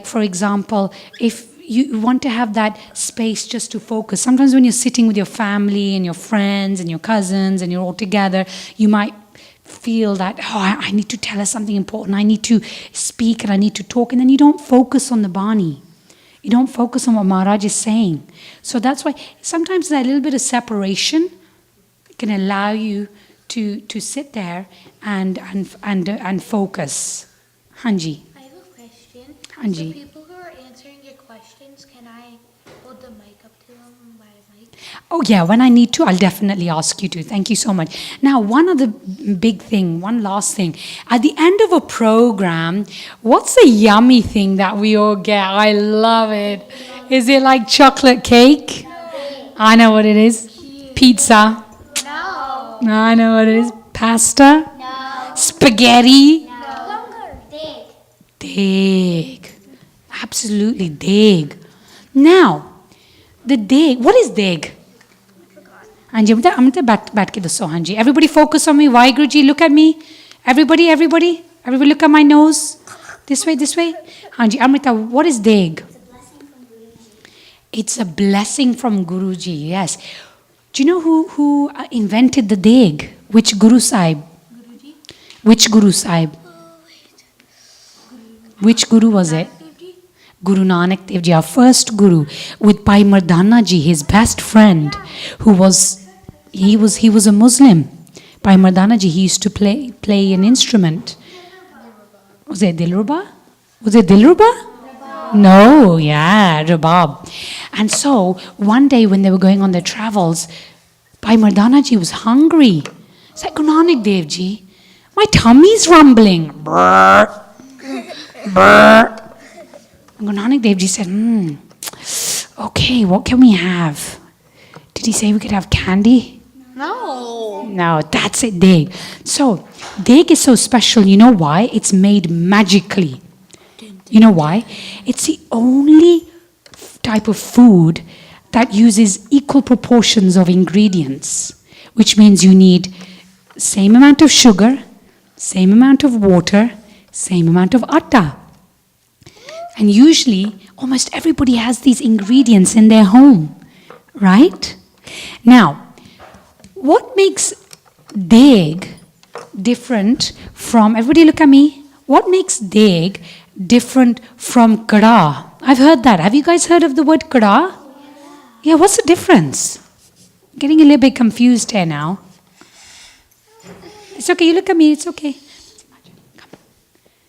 for example, if you want to have that space just to focus. Sometimes when you're sitting with your family and your friends and your cousins and you're all together, you might feel that, I need to tell her something important. I need to speak and I need to talk. And then you don't focus on the Bani. You don't focus on what Maharaj is saying. So that's why sometimes that little bit of separation can allow you to sit there and focus. Hanji. I have a question. Hanji. So people who are answering your questions, can I hold the mic up to them by a mic? Oh yeah, when I need to, I'll definitely ask you to. Thank you so much. Now, one last thing. At the end of a program, what's the yummy thing that we all get? I love it. Is it like chocolate cake? No. I know what it is. Pizza. No. I know what it is. Pasta. No. Spaghetti. No. Dig. Deg. Absolutely, deg. Now, the deg. What is deg? Hanji, I'm going to bat ke dasso, Hanji. Everybody focus on me. Vaheguruji, look at me. Everybody look at my nose. This way. Hanji, Amrita, what is deg? It's a blessing from Guruji, yes. Do you know who invented the deg? Which Guru Sahib? Guruji? Which Guru Sahib? Which Guru was it? Guru Nanak Dev Ji, our first Guru, with Bhai Mardana Ji, his best friend, he was a Muslim. Bhai Mardana Ji, he used to play an instrument. Was it Dilruba? No, yeah, Rabab. And so, one day when they were going on their travels, Bhai Mardana Ji was hungry. It's like, Guru Nanak Dev Ji, my tummy's rumbling. Brr, brr. And Guru Nanak Dev Ji said, okay, what can we have? Did he say we could have candy? No, that's it, deg. So, deg is so special. You know why? It's made magically. You know why? It's the only type of food that uses equal proportions of ingredients, which means you need same amount of sugar, same amount of water, Same amount of atta. And usually, almost everybody has these ingredients in their home, right? Now, what makes deg different from, everybody look at me, what makes deg different from kada? I've heard that. Have you guys heard of the word kada? Yeah, what's the difference? Getting a little bit confused here now. It's okay, you look at me, it's okay.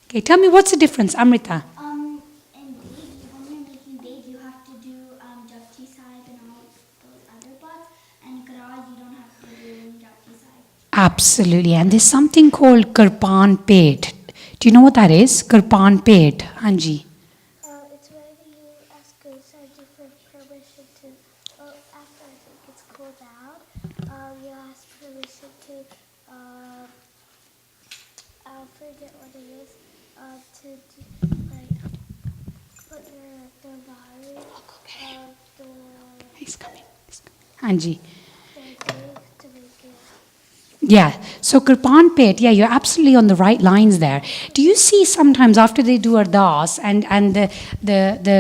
Okay, tell me what's the difference, Amrita? In Deg, when you're making Deg, you have to do Japji Sahib and all those other parts. And Kara, you don't have to do Japji Sahib. Absolutely, and there's something called Kirpan Pet. Do you know what that is? Kirpan Pet, Anji. It's where you ask Guruji for permission to, after I think it's cooled down, you ask permission to, I forget what it is, to like put the body of the He's coming. Anji. Deg to make it. Yeah, so Kirpan Pet, yeah, you're absolutely on the right lines there. Do you see sometimes after they do Ardas and the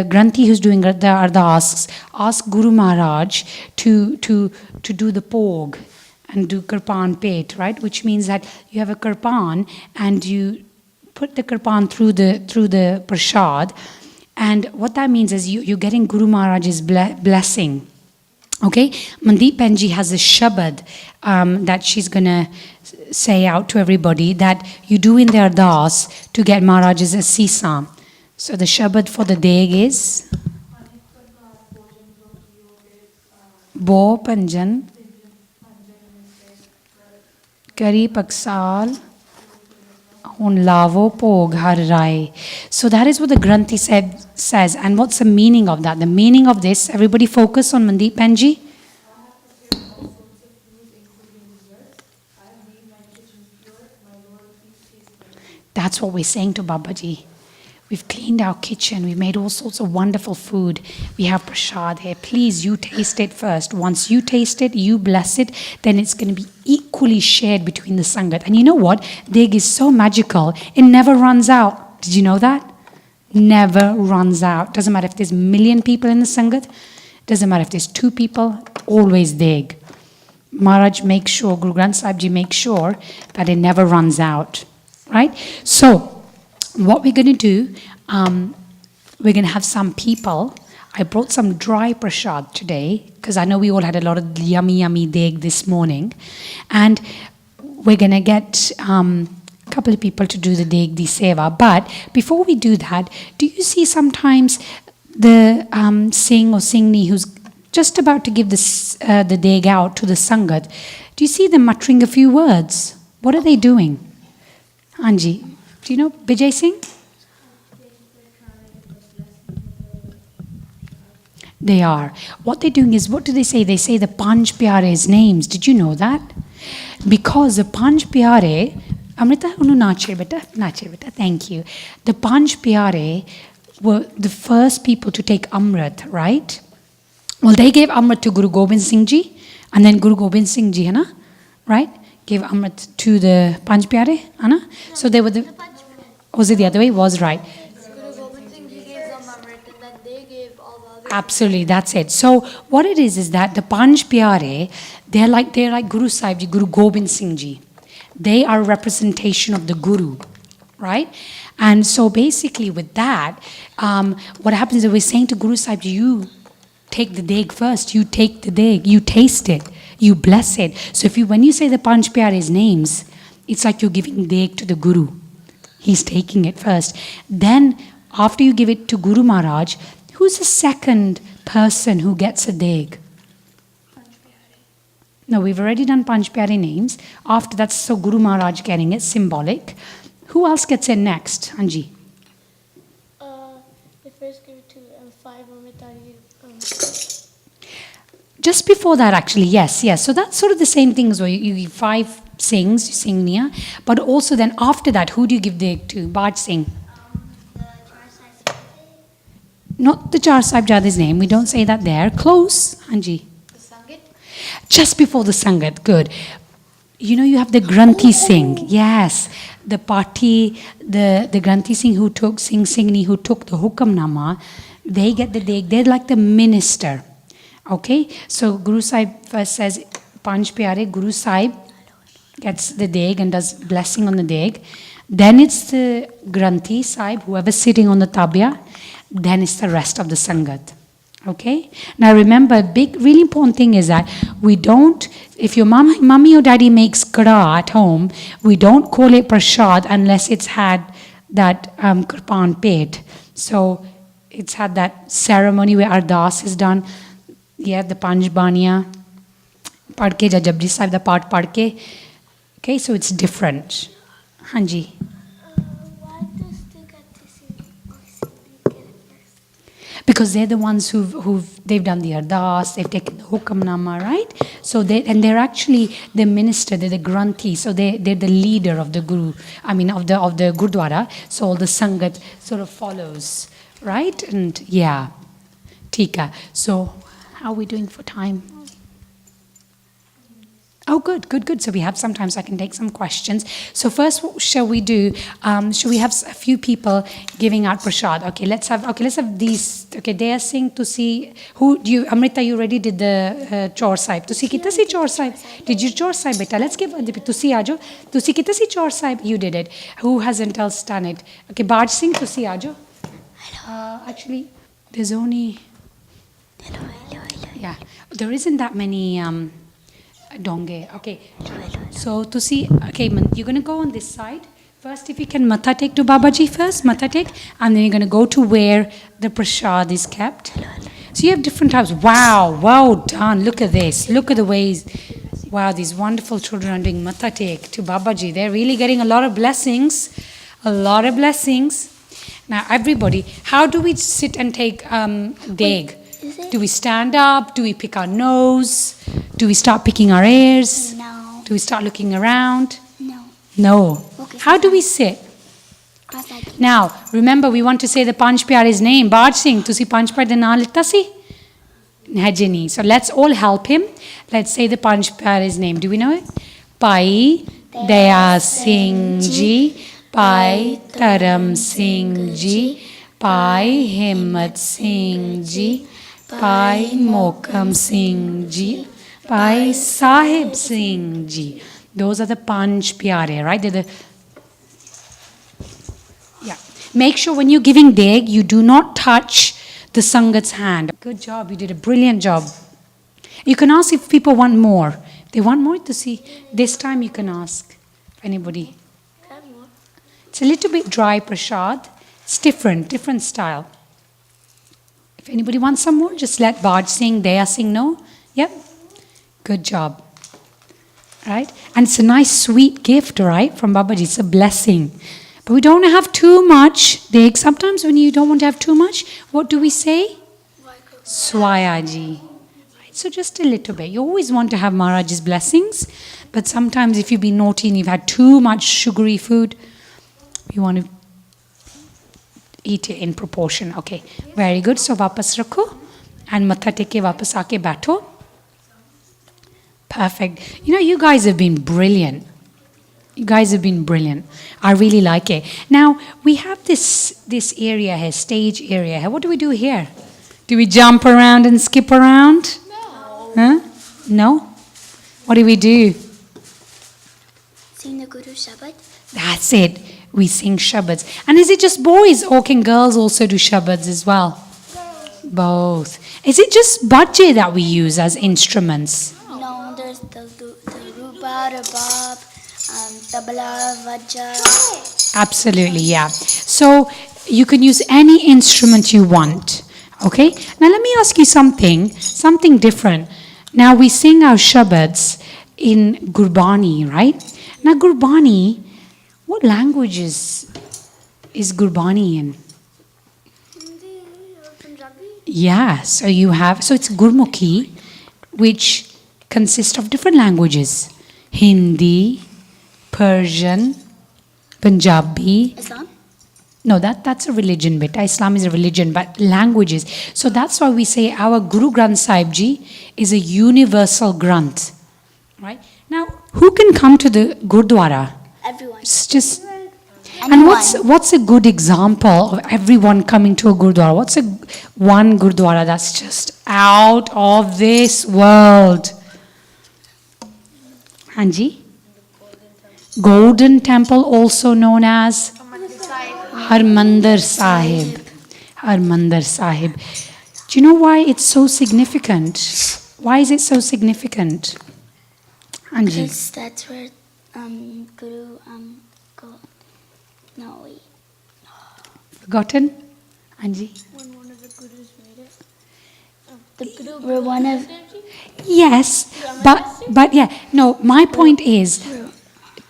Granthi who's doing the Ardas ask Guru Maharaj to do the Pog and do Kirpan Pet, right? Which means that you have a Kirpan and you put the Kirpan through the Prashad, and what that means is you're getting Guru Maharaj's blessing. Okay, Mandeep Benji has a shabad that she's going to say out to everybody that you do in their das to get Maharaj's asisa. So the shabad for the deg is Bo Panjan Kari Paksal on Lavo Pog Har Rai. So that is what the Granthi says. And what's the meaning of that? The meaning of this, everybody focus on Mandeep Benji. That's what we're saying to Babaji. We've cleaned our kitchen. We made all sorts of wonderful food. We have prasad here. Please, you taste it first. Once you taste it, you bless it, then it's going to be equally shared between the Sangat. And you know what? Deg is so magical. It never runs out. Did you know that? Never runs out. Doesn't matter if there's a million people in the Sangat. Doesn't matter if there's 2 people. Always Deg. Maharaj makes sure, Guru Granth Sahib Ji makes sure that it never runs out. Right? So, what we're going to do, we're going to have some people. I brought some dry prasad today because I know we all had a lot of yummy deg this morning. And we're going to get a couple of people to do the deg di seva. But before we do that, do you see sometimes the Singh or Singhni who's just about to give the deg out to the Sangat? Do you see them muttering a few words? What are they doing? Anji, do you know Bijay Singh? They are. What they're doing is, what do they say? They say the Panch Pyare's names. Did you know that? Because the Panch Pyare, Amrita, nache beta, thank you. The Panch Pyare were the first people to take Amrit, right? Well, they gave Amrit to Guru Gobind Singh Ji, and then Guru Gobind Singh Ji, right? Gave Amrit to the Panch Pyare, Anna? So they were the... Was it the other way? Was right. Guru Gobind Singh Ji gave them Amrit, and then they gave all the others. Absolutely, that's it. So what it is that the Panch Pyare, they're like Guru Sahib Ji, Guru Gobind Singh Ji. They are a representation of the Guru, right? And so basically with that, what happens is we're saying to Guru Sahib Ji, you take the deg first, you take the deg, you taste it, you bless it. So when you say the Panch Pyare's names, it's like you're giving deg to the Guru. He's taking it first. Then, after you give it to Guru Maharaj, who's the second person who gets a deg? No, we've already done Panch Pyare names. After that, so Guru Maharaj getting it, symbolic. Who else gets it next, Anji? They first give it to 5 Amritari. Just before that, actually, yes. So that's sort of the same thing as well. You give 5 Singhs, you sing Nia. But also then after that, who do you give deg to? Baj Singh. The Char Sahib. Not the Char Sahibjade's name. We don't say that there. Close, Anji. The Sangat. Just before the Sangat. Good. You know, you have the Granthi Singh. Yes. the party, the Granthi Singh who took, Singh Singhni who took the Hukamnama, they get the deg. They're like the minister. Okay? So Guru Sahib first says, Panch Pyare, Guru Sahib gets the deg and does blessing on the deg. Then it's the Granthi Sahib, whoever's sitting on the tabia. Then it's the rest of the Sangat. Okay? Now remember, big, really important thing is that we don't, if your mummy or daddy makes kara at home, we don't call it prasad unless it's had that kirpan pet. So it's had that ceremony where ardas is done. Yeah, the Panch Baniya. Padke Jajabji Sahib, the part padke. Okay, so it's different. Hanji. Why does the Granthi Singh get it first? Because they're the ones they've done the ardas, they've taken the hukamnama, right? So they're actually the minister, they're the Granthi, so they're the leader of the Guru, of the Gurdwara. So all the Sangat sort of follows, right? And yeah, Tika. So how are we doing for time? Oh, good. So we have some time, so I can take some questions. So first, what shall we do? Shall we have a few people giving out prasad? Okay, let's have these. Okay, they are saying to see who do you. Amrita, you already did the chor sahib. To see kita si chor sahib. Did you chor sahib, beta? Let's give to see ajo. To see kita si chor sahib. You did it. Who hasn't else done it? Okay, Baj Singh, to see ajo. Actually, there's only. Hello. Yeah, there isn't that many. Donge. Okay. So to see, okay, you're going to go on this side. First, if you can matha take to Babaji first, matha take, and then you're going to go to where the prasad is kept. So you have different types. Wow, well done. Look at this. Look at the ways. Wow, these wonderful children are doing matha take to Babaji. They're really getting a lot of blessings. A lot of blessings. Now, everybody, how do we sit and take deg? Do we stand up? Do we pick our nose? Do we start picking our ears? No. Do we start looking around? No. No. Okay, How do we sit? Cross-legged. Now, remember, we want to say the Panch Pyare's name. Baj Singh, tusi Panch Pyare de na litta si? Hajini. So let's all help him. Let's say the Panch Pyare's name. Do we know it? Pai Daya Singh Ji, Pai Taram Singh Ji, Pai Himmat Singh Ji, Pai Mokam Singh Ji, Pai Sahib Singh Ji. Those are the Panch Pyare, right? They're the. Yeah. Make sure when you're giving deg, you do not touch the Sangat's hand. Good job. You did a brilliant job. You can ask if people want more. If they want more to see, this time you can ask anybody. It's a little bit dry prasad. It's different style. If anybody wants some more, just let Baj sing, Daya sing, no? Yep. Good job. Right? And it's a nice sweet gift, right, from Babaji. It's a blessing. But we don't have too much. Sometimes when you don't want to have too much, what do we say? Swayaji. Right? So just a little bit. You always want to have Maharaj's blessings. But sometimes if you've been naughty and you've had too much sugary food, you want to eat it in proportion. Okay, very good. So vapas rakho and matha teke vapas aake baitho. Perfect. You know, you guys have been brilliant. You guys have been brilliant. I really like it. Now, we have this area here, stage area here. What do we do here? Do we jump around and skip around? No. Huh? No? What do we do? Sing the Guru Shabad. That's it. We sing shabads. And is it just boys or can girls also do shabads as well? Both. Is it just bajje that we use as instruments? No, there's the ruba, rabab, tabla, vajja. Absolutely, yeah. So you can use any instrument you want. Okay? Now let me ask you something different. Now we sing our shabads in Gurbani, right? Now Gurbani, what language is Gurbani in? Hindi or Punjabi? Yeah, so it's Gurmukhi, which consists of different languages. Hindi, Persian, Punjabi. Islam? No, that's a religion bit. Islam is a religion, but languages. So that's why we say our Guru Granth Sahib Ji is a universal Granth. Right? Now, who can come to the Gurdwara? Everyone. It's just And what's a good example of everyone coming to a gurdwara? What's one gurdwara that's just out of this world? Hanji? Golden Temple, also known as Harmandir Sahib. Harmandir Sahib. Do you know why it's so significant? Why is it so significant? Hanji? Because that's where Guru go. No, wait. Forgotten? Hanji? When one of the gurus made it. The Guru were one of. Yes, but yeah, no, my point is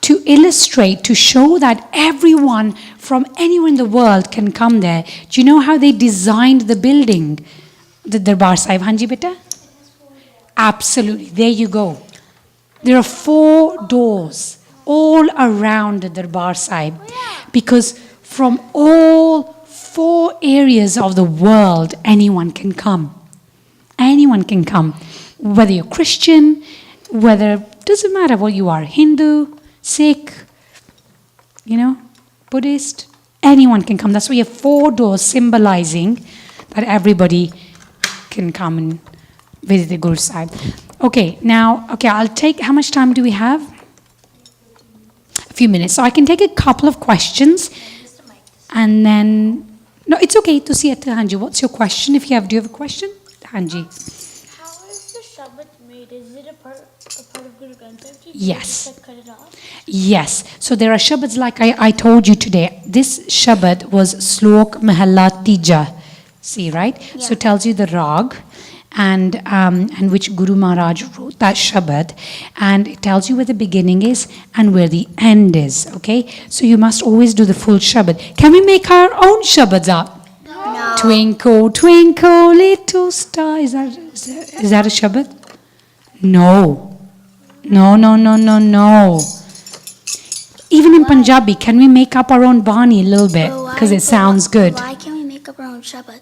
to illustrate, to show that everyone from anywhere in the world can come there. Do you know how they designed the building? The Darbar Sahib, Hanji beta? Absolutely, there you go. There are 4 doors all around the Darbar Sahib because from all 4 areas of the world, anyone can come. Anyone can come. Whether you're Christian, doesn't matter what you are, Hindu, Sikh, Buddhist, anyone can come. That's why you have 4 doors symbolizing that everybody can come and visit the Guru Sahib. Okay, I'll take, how much time do we have? A few minutes. So I can take a couple of questions and then, no, it's okay to see it, Hanji. What's your question? Do you have a question? Hanji. How is the Shabbat made? Is it a part of Guru Granth Sahib Ji? Yes. Just cut it off? Yes. So there are Shabads like I told you today. This Shabad was Slok Mahalla Tija. See, right? Yeah. So it tells you the Rag and which Guru Maharaj wrote that Shabad. And it tells you where the beginning is and where the end is. Okay? So you must always do the full Shabad. Can we make our own Shabads up? No. Twinkle, twinkle, little star. Is that a Shabad? No. No. Even in Punjabi, can we make up our own Bani a little bit? Because it sounds good. Why can't we make up our own Shabbat?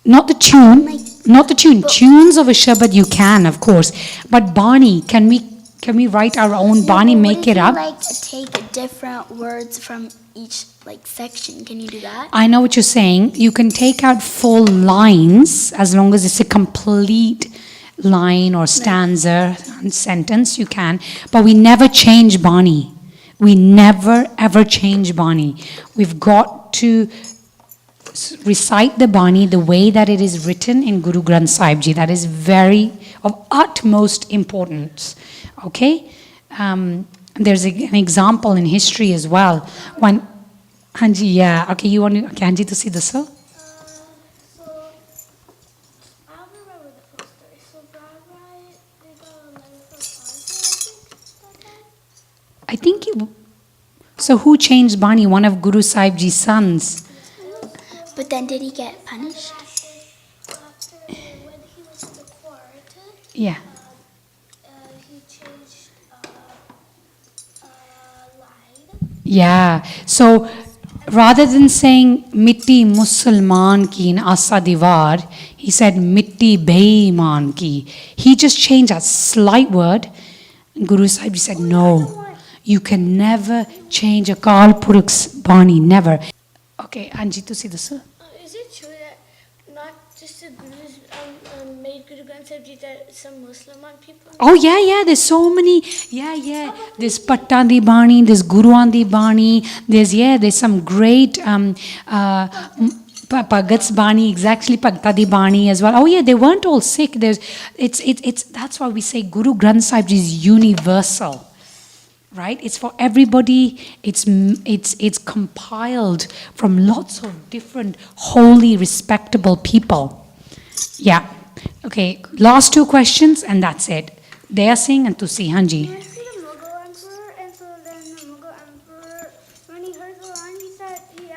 Not the tune. Tunes of a Shabad you can, of course. But Bani, can we write our own Bani, make it up? Like take different words from each section. Can you do that? I know what you're saying. You can take out full lines as long as it's a complete line or stanza and sentence, you can. But we never change Bani. We never ever change Bani. We've got to recite the Bani the way that it is written in Guru Granth Sahib Ji. That is of utmost importance. Okay? There's an example in history as well. When Hanji, yeah. Okay, you want Hanji to see this, sir? So, I don't remember the full story. So, Brahma, they got a letter from Kanja, I think so who changed Bani? One of Guru Sahib Ji's sons. But then did he get punished? After, when he was in the court, Yeah. he changed line. Yeah. So rather than saying Mitti Musalman ki in Asa Diwar, he said Mitti Beiman ki. He just changed that slight word. Guru Sahib Ji said, no, you can never change a Kal Purukh's Bani, never. Okay, Anji, to see this, sir. Is it true that not just the Gurus made Guru Granth Sahib Ji, that some Muslim people? Oh, yeah, there's so many. Yeah. There's Patta di Bani, there's Guruan di Bani, there's some great Bhagat's Bani, exactly Patta di Bani as well. Oh, yeah, they weren't all Sikh. That's why we say Guru Granth Sahib Ji is universal. Right? It's for everybody. It's compiled from lots of different holy, respectable people. Yeah. Okay. Last 2 questions and that's it. Daya Singh and Tusi Hanji. I see the Mughal emperor, and so then the Mughal emperor, when he heard the line, he said he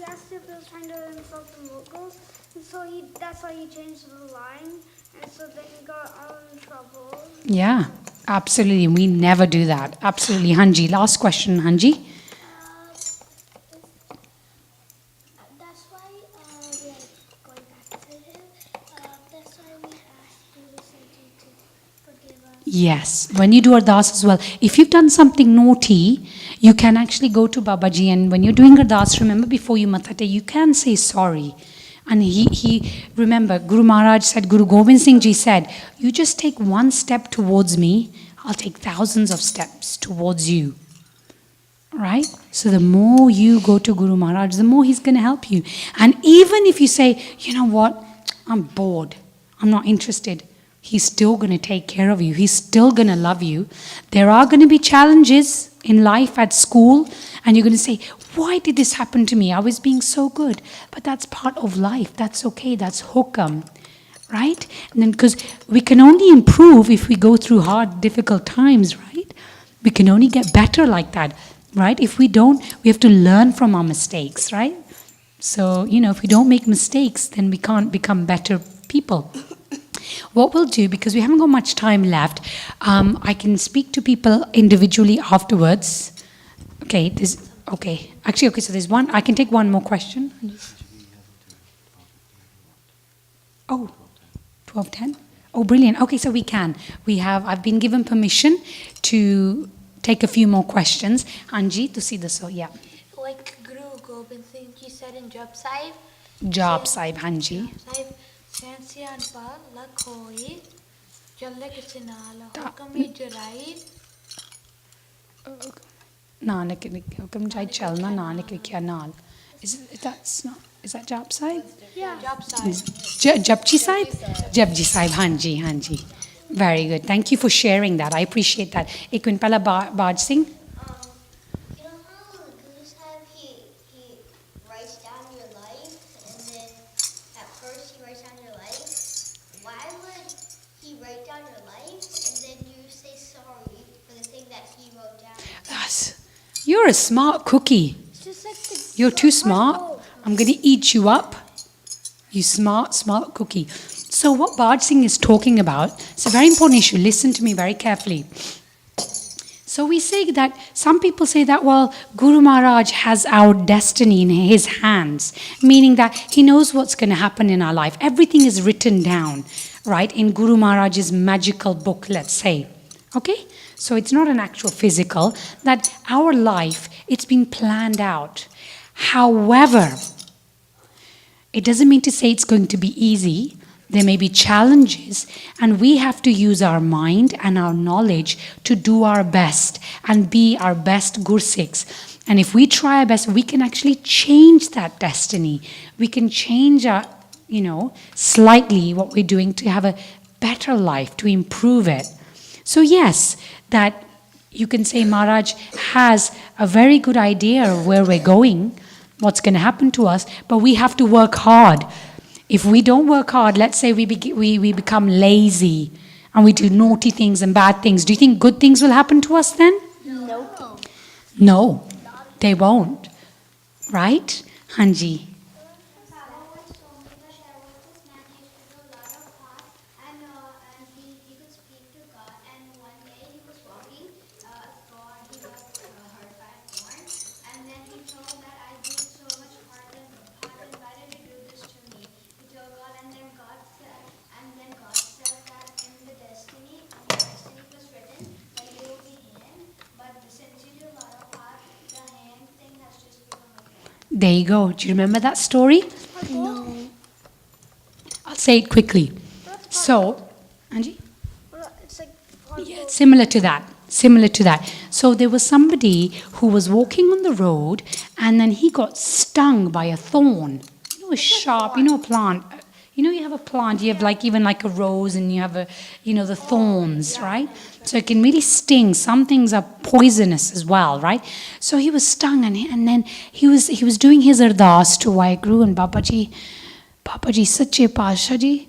asked if it was trying to insult the Mughals, and so that's why he changed the line, and so then he got all in trouble. Yeah. Absolutely. We never do that. Absolutely. Hanji. Last question, Hanji. That's why we are going back to him. That's why we asked you to forgive us. Yes, when you do ardas as well, if you've done something naughty, you can actually go to Babaji, and when you're doing ardas, remember before you mathate, you can say sorry. And remember, Guru Maharaj said, Guru Gobind Singh Ji said, you just take one step towards me, I'll take thousands of steps towards you. Right? So the more you go to Guru Maharaj, the more he's going to help you. And even if you say, you know what, I'm bored, I'm not interested, he's still going to take care of you. He's still going to love you. There are going to be challenges in life at school, and you're going to say, why did this happen to me? I was being so good. But that's part of life. That's okay. That's hukam. Right? And then, because we can only improve if we go through hard, difficult times, right? We can only get better like that, right? If we don't, we have to learn from our mistakes, right? So, if we don't make mistakes, then we can't become better people. What we'll do, because we haven't got much time left, I can speak to people individually afterwards. Okay, so there's one. I can take one more question. Oh, 12:10? Oh, brilliant. Okay, so we can. I've been given permission to take a few more questions. Hanji, ਤੁਸੀਂ ਦੱਸੋ, yeah. Like Guru Gobind Singh Ji said in Jap Sahib. Jap Sahib, Hanji. Sahib, Sensian pa lakh hoye, challe kise naal, hukam jarai. Nanak hukam jai chalna, Nanak likha naal. Is that Jap Sahib? Yeah. Jap Sahib. Japji Sahib? Japji Sahib, Hanji. Very good. Thank you for sharing that. I appreciate that. Ek minute pehla Baj Singh. You know how Guru Sahib, he writes down your life, and then at first he writes down your life. Why would he write down your life, and then you say sorry for the thing that he wrote down? You're a smart cookie. It's just like You're too smart. I'm going to eat you up. You smart cookie. So what Baj Singh is talking about, it's a very important issue. Listen to me very carefully. So we say that, some people say that, well, Guru Maharaj has our destiny in his hands, meaning that he knows what's going to happen in our life. Everything is written down, right, in Guru Maharaj's magical book, let's say. Okay? So it's not an actual physical, that our life, it's been planned out. However, it doesn't mean to say it's going to be easy. There may be challenges, and we have to use our mind and our knowledge to do our best and be our best Gursikhs. And if we try our best, we can actually change that destiny. We can change our, slightly what we're doing to have a better life, to improve it. So yes, that you can say Maharaj has a very good idea of where we're going, what's going to happen to us, but we have to work hard. If we don't work hard, let's say we become lazy and we do naughty things and bad things, do you think good things will happen to us then? No, they won't. Right? Hanji. There you go. Do you remember that story? No. I'll say it quickly. So, Anji? it's like Yeah, similar to that. So there was somebody who was walking on the road, and then he got stung by a thorn. A sharp, a plant. You have a plant, you have even like a rose, and you have the thorns, right? So it can really sting. Some things are poisonous as well, right? So he was stung, and then he was doing his ardas to Waheguru and Babaji, Sache Pasha Ji,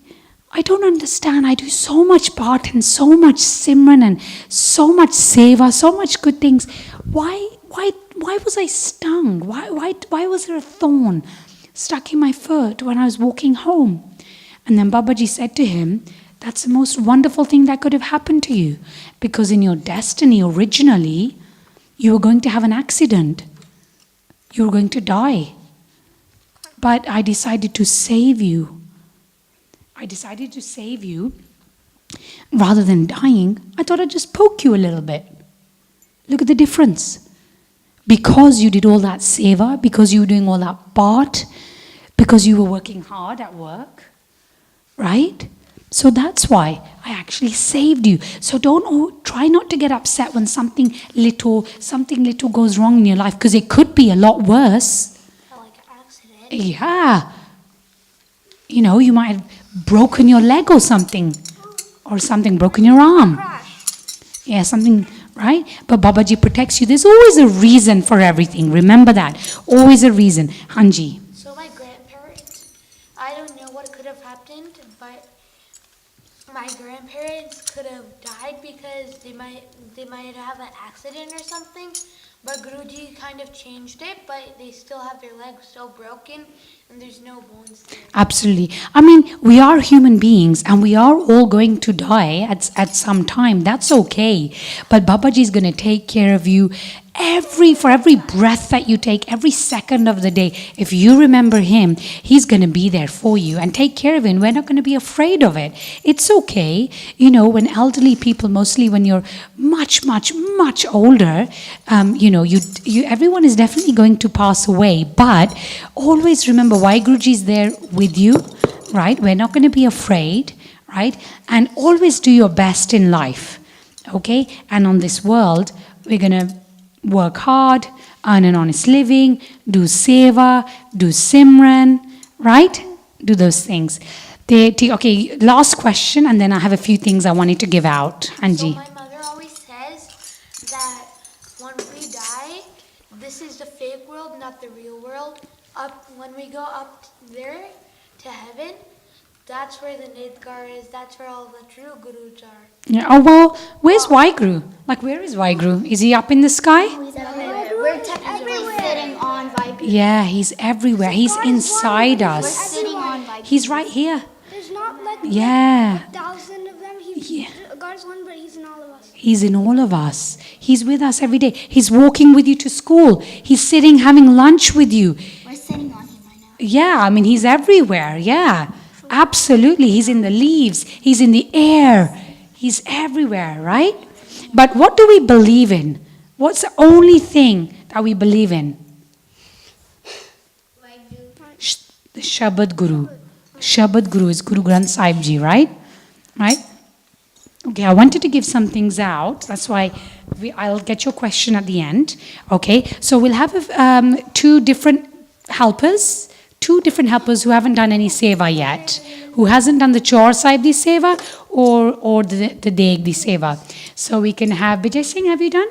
I don't understand. I do so much part and so much simran and so much seva, so much good things. Why was I stung? Why was there a thorn stuck in my foot when I was walking home? And then Babaji said to him, that's the most wonderful thing that could have happened to you, because in your destiny originally, you were going to have an accident. You were going to die. But I decided to save you. Rather than dying, I thought I'd just poke you a little bit. Look at the difference. Because you did all that seva, because you were doing all that part, because you were working hard at work, right? So that's why I actually saved you. So try not to get upset when something little goes wrong in your life, because it could be a lot worse. Like an accident. Yeah. You know, you might have broken your leg or something, broken your arm. Crash. Yeah, something, right? But Babaji protects you. There's always a reason for everything. Remember that. Always a reason. Hanji. So my grandparents, I don't know what could have happened, but my grandparents could have died because they might have an accident or something. But Guruji kind of changed it, but they still have their legs still broken and there's no bones there. Absolutely. I mean, we are human beings and we are all going to die at some time. That's okay. But Babaji is going to take care of you for every breath that you take, every second of the day. If you remember him, he's going to be there for you and take care of it. And we're not going to be afraid of it. It's okay. You know, when elderly people, mostly when you're much, much, much older, everyone is definitely going to pass away. But always remember why Guruji is there with you, right? We're not going to be afraid, right? And always do your best in life, okay? And on this world, we're going to work hard, earn an honest living, do seva, do simran, right? Do those things. Okay, last question, and then I have a few things I wanted to give out. Anji. So my mother always says that when we die, this is the fake world, not the real world. When we go up there to heaven, that's where the Nidgar is. That's where all the true gurus are. Yeah. Oh, well, where's Vaiguru? Like, where is Vaiguru? Is he up in the sky? We're technically sitting on Vibe. Yeah, he's everywhere. He's inside us. Sitting on Vibe. He's right here. There's not like Yeah. 1,000 of them. God's one, but he's in all of us. He's in all of us. He's with us every day. He's walking with you to school. He's sitting having lunch with you. We're sitting on him right now. Yeah, I mean, he's everywhere. Yeah, absolutely. He's in the leaves. He's in the air. He's everywhere, right? But what do we believe in? What's the only thing that we believe in? The Shabad Guru. Shabad Guru is Guru Granth Sahib Ji, right? Right? Okay, I wanted to give some things out. That's why I'll get your question at the end. Okay, so we'll have two different helpers who haven't done any seva yet, who hasn't done the Chaur Sahib Di Seva or the Deg Di Seva. So we can have, Bijay Singh, have you done?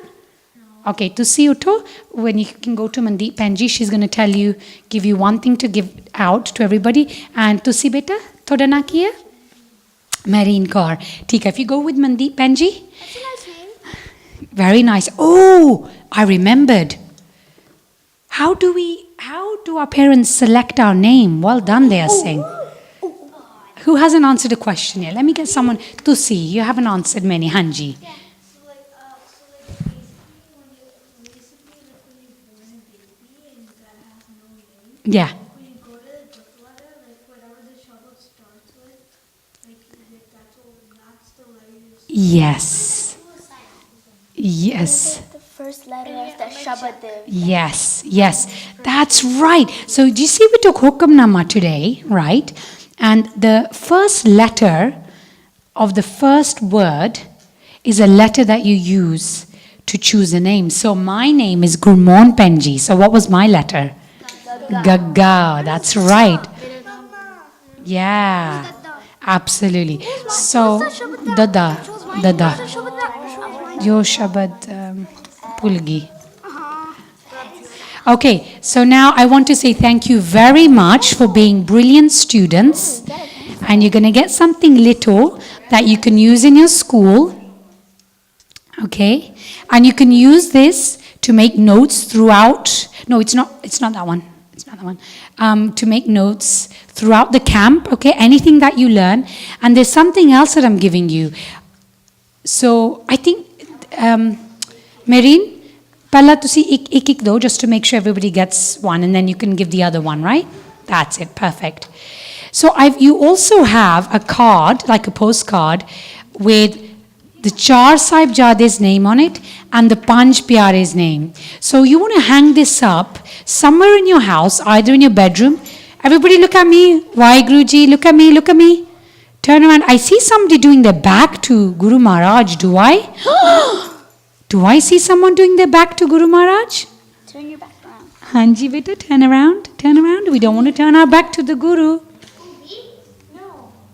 No. Okay, to see Utto, when you can go to Mandeep Penji, she's going to give you one thing to give out to everybody. And to see beta, thoda na kiya? Marine car. Tika, if you go with Mandeep Penji. That's a nice name. Very nice. Oh, I remembered. How do our parents select our name? Well done there, Singh. Who hasn't answered a question yet? Let me get someone to see. You haven't answered many. Hanji. Yeah. So basically when you're born a baby and that has no name. Yeah. When you go to the Gurdwara, like whatever the Shabad starts with, that's the letter. Yes. Yes. The first letter of the Shabad. Yes. That's right. So do you see we took Hukamnama today, right? And the first letter of the first word is a letter that you use to choose a name. So my name is Gurmohan Penji. So what was my letter? Gaga. That's right. Yeah. Absolutely. So Dada. Yo Shabad Pulgi. Okay, so now I want to say thank you very much for being brilliant students. And you're going to get something little that you can use in your school. Okay? And you can use this to make notes throughout. No, it's not that one. It's not that one. To make notes throughout the camp. Okay? Anything that you learn. And there's something else that I'm giving you. So I think, Marine, Pehla tusi ek do, just to make sure everybody gets one, and then you can give the other one, right? That's it, perfect. So you also have a card, like a postcard, with the Char Sahibzade's name on it and the Panj Pyare's name. So you want to hang this up somewhere in your house, either in your bedroom. Everybody look at me. Waheguruji, look at me, look at me. Turn around. I see somebody doing their back to Guru Maharaj. Do I? Do I see someone doing their back to Guru Maharaj? Turn your back around. Hanji beta, turn around, turn around. We don't want to turn our back to the Guru.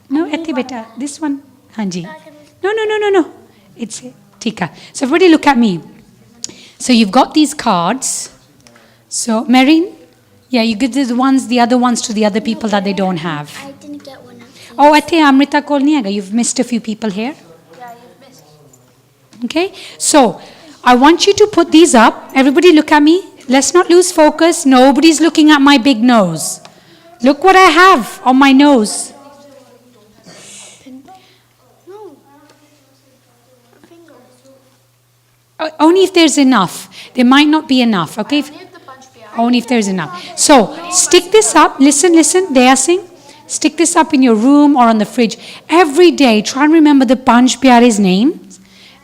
No, ete beta, this one. Hanji. No. It's Tika. So everybody look at me. So you've got these cards. So Marine, yeah, you give the other ones to the other people that they don't have. I didn't get one of these. Oh, ate Amrita kol nahi aega. You've missed a few people here. Yeah, you've missed. Okay, so I want you to put these up. Everybody look at me. Let's not lose focus. Nobody's looking at my big nose. Look what I have on my nose. No. Finger. Only if there's enough. There might not be enough, okay? Only if there's enough. So stick this up. Listen, they are saying. Stick this up in your room or on the fridge. Every day, try and remember the Panj Pyare's name,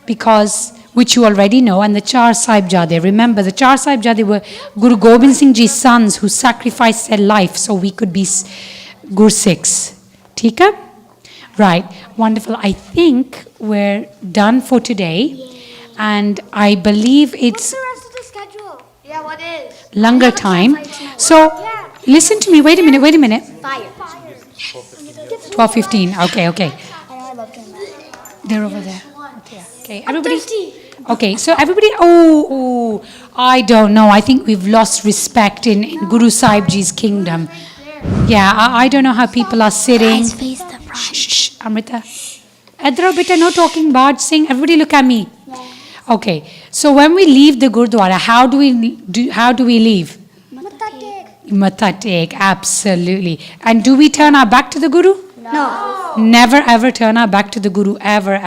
because which you already know, and the Char Sahibzade. Remember, the Char Sahibzade were Guru Gobind Singh Ji's sons who sacrificed their life so we could be Gursikhs. Tika? Right, wonderful. I think we're done for today. And I believe it's the rest of the schedule? Yeah, what is? Langar time. So, listen to me. Wait a minute. Fire. 12:15. Okay. I know I love doing that. They're over there. Okay, everybody. Okay, so everybody. Oh, I don't know. I think we've lost respect in Guru Sahib Ji's kingdom. Yeah, I don't know how people are sitting. Eyes face the front. Shh, Amrita. Adra beta, no talking, Bard Singh. Everybody look at me. Okay, so when we leave the Gurdwara, how do we leave? Matha tek, absolutely. And do we turn our back to the Guru? No. Never ever turn our back to the Guru, ever.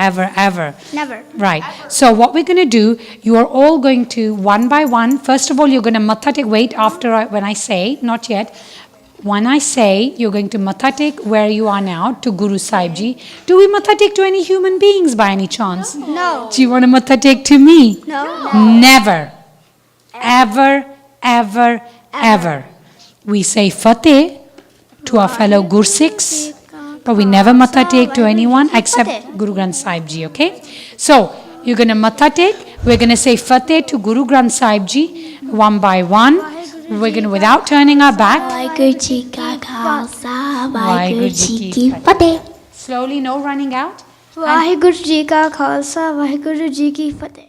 Never. Right. So what we're going to do, you are all going to, one by one, first of all, you're going to matha tek, wait after when I say, not yet. When I say, you're going to matha tek where you are now to Guru Sahib Ji. Do we matha tek to any human beings by any chance? No. Do you want to matha tek to me? No. Never. Ever. We say Fateh to our fellow Gursikhs, but we never matha tek to anyone except Guru Granth Sahib Ji, okay? So, you're going to matha tek. We're going to say Fateh to Guru Granth Sahib Ji one by one. We're going to, without turning our back. Waheguru Ji ka Khalsa, Waheguru Ji ki Fateh. Slowly, no running out. Waheguru Ji ka Khalsa, Waheguru Ji ki Fateh.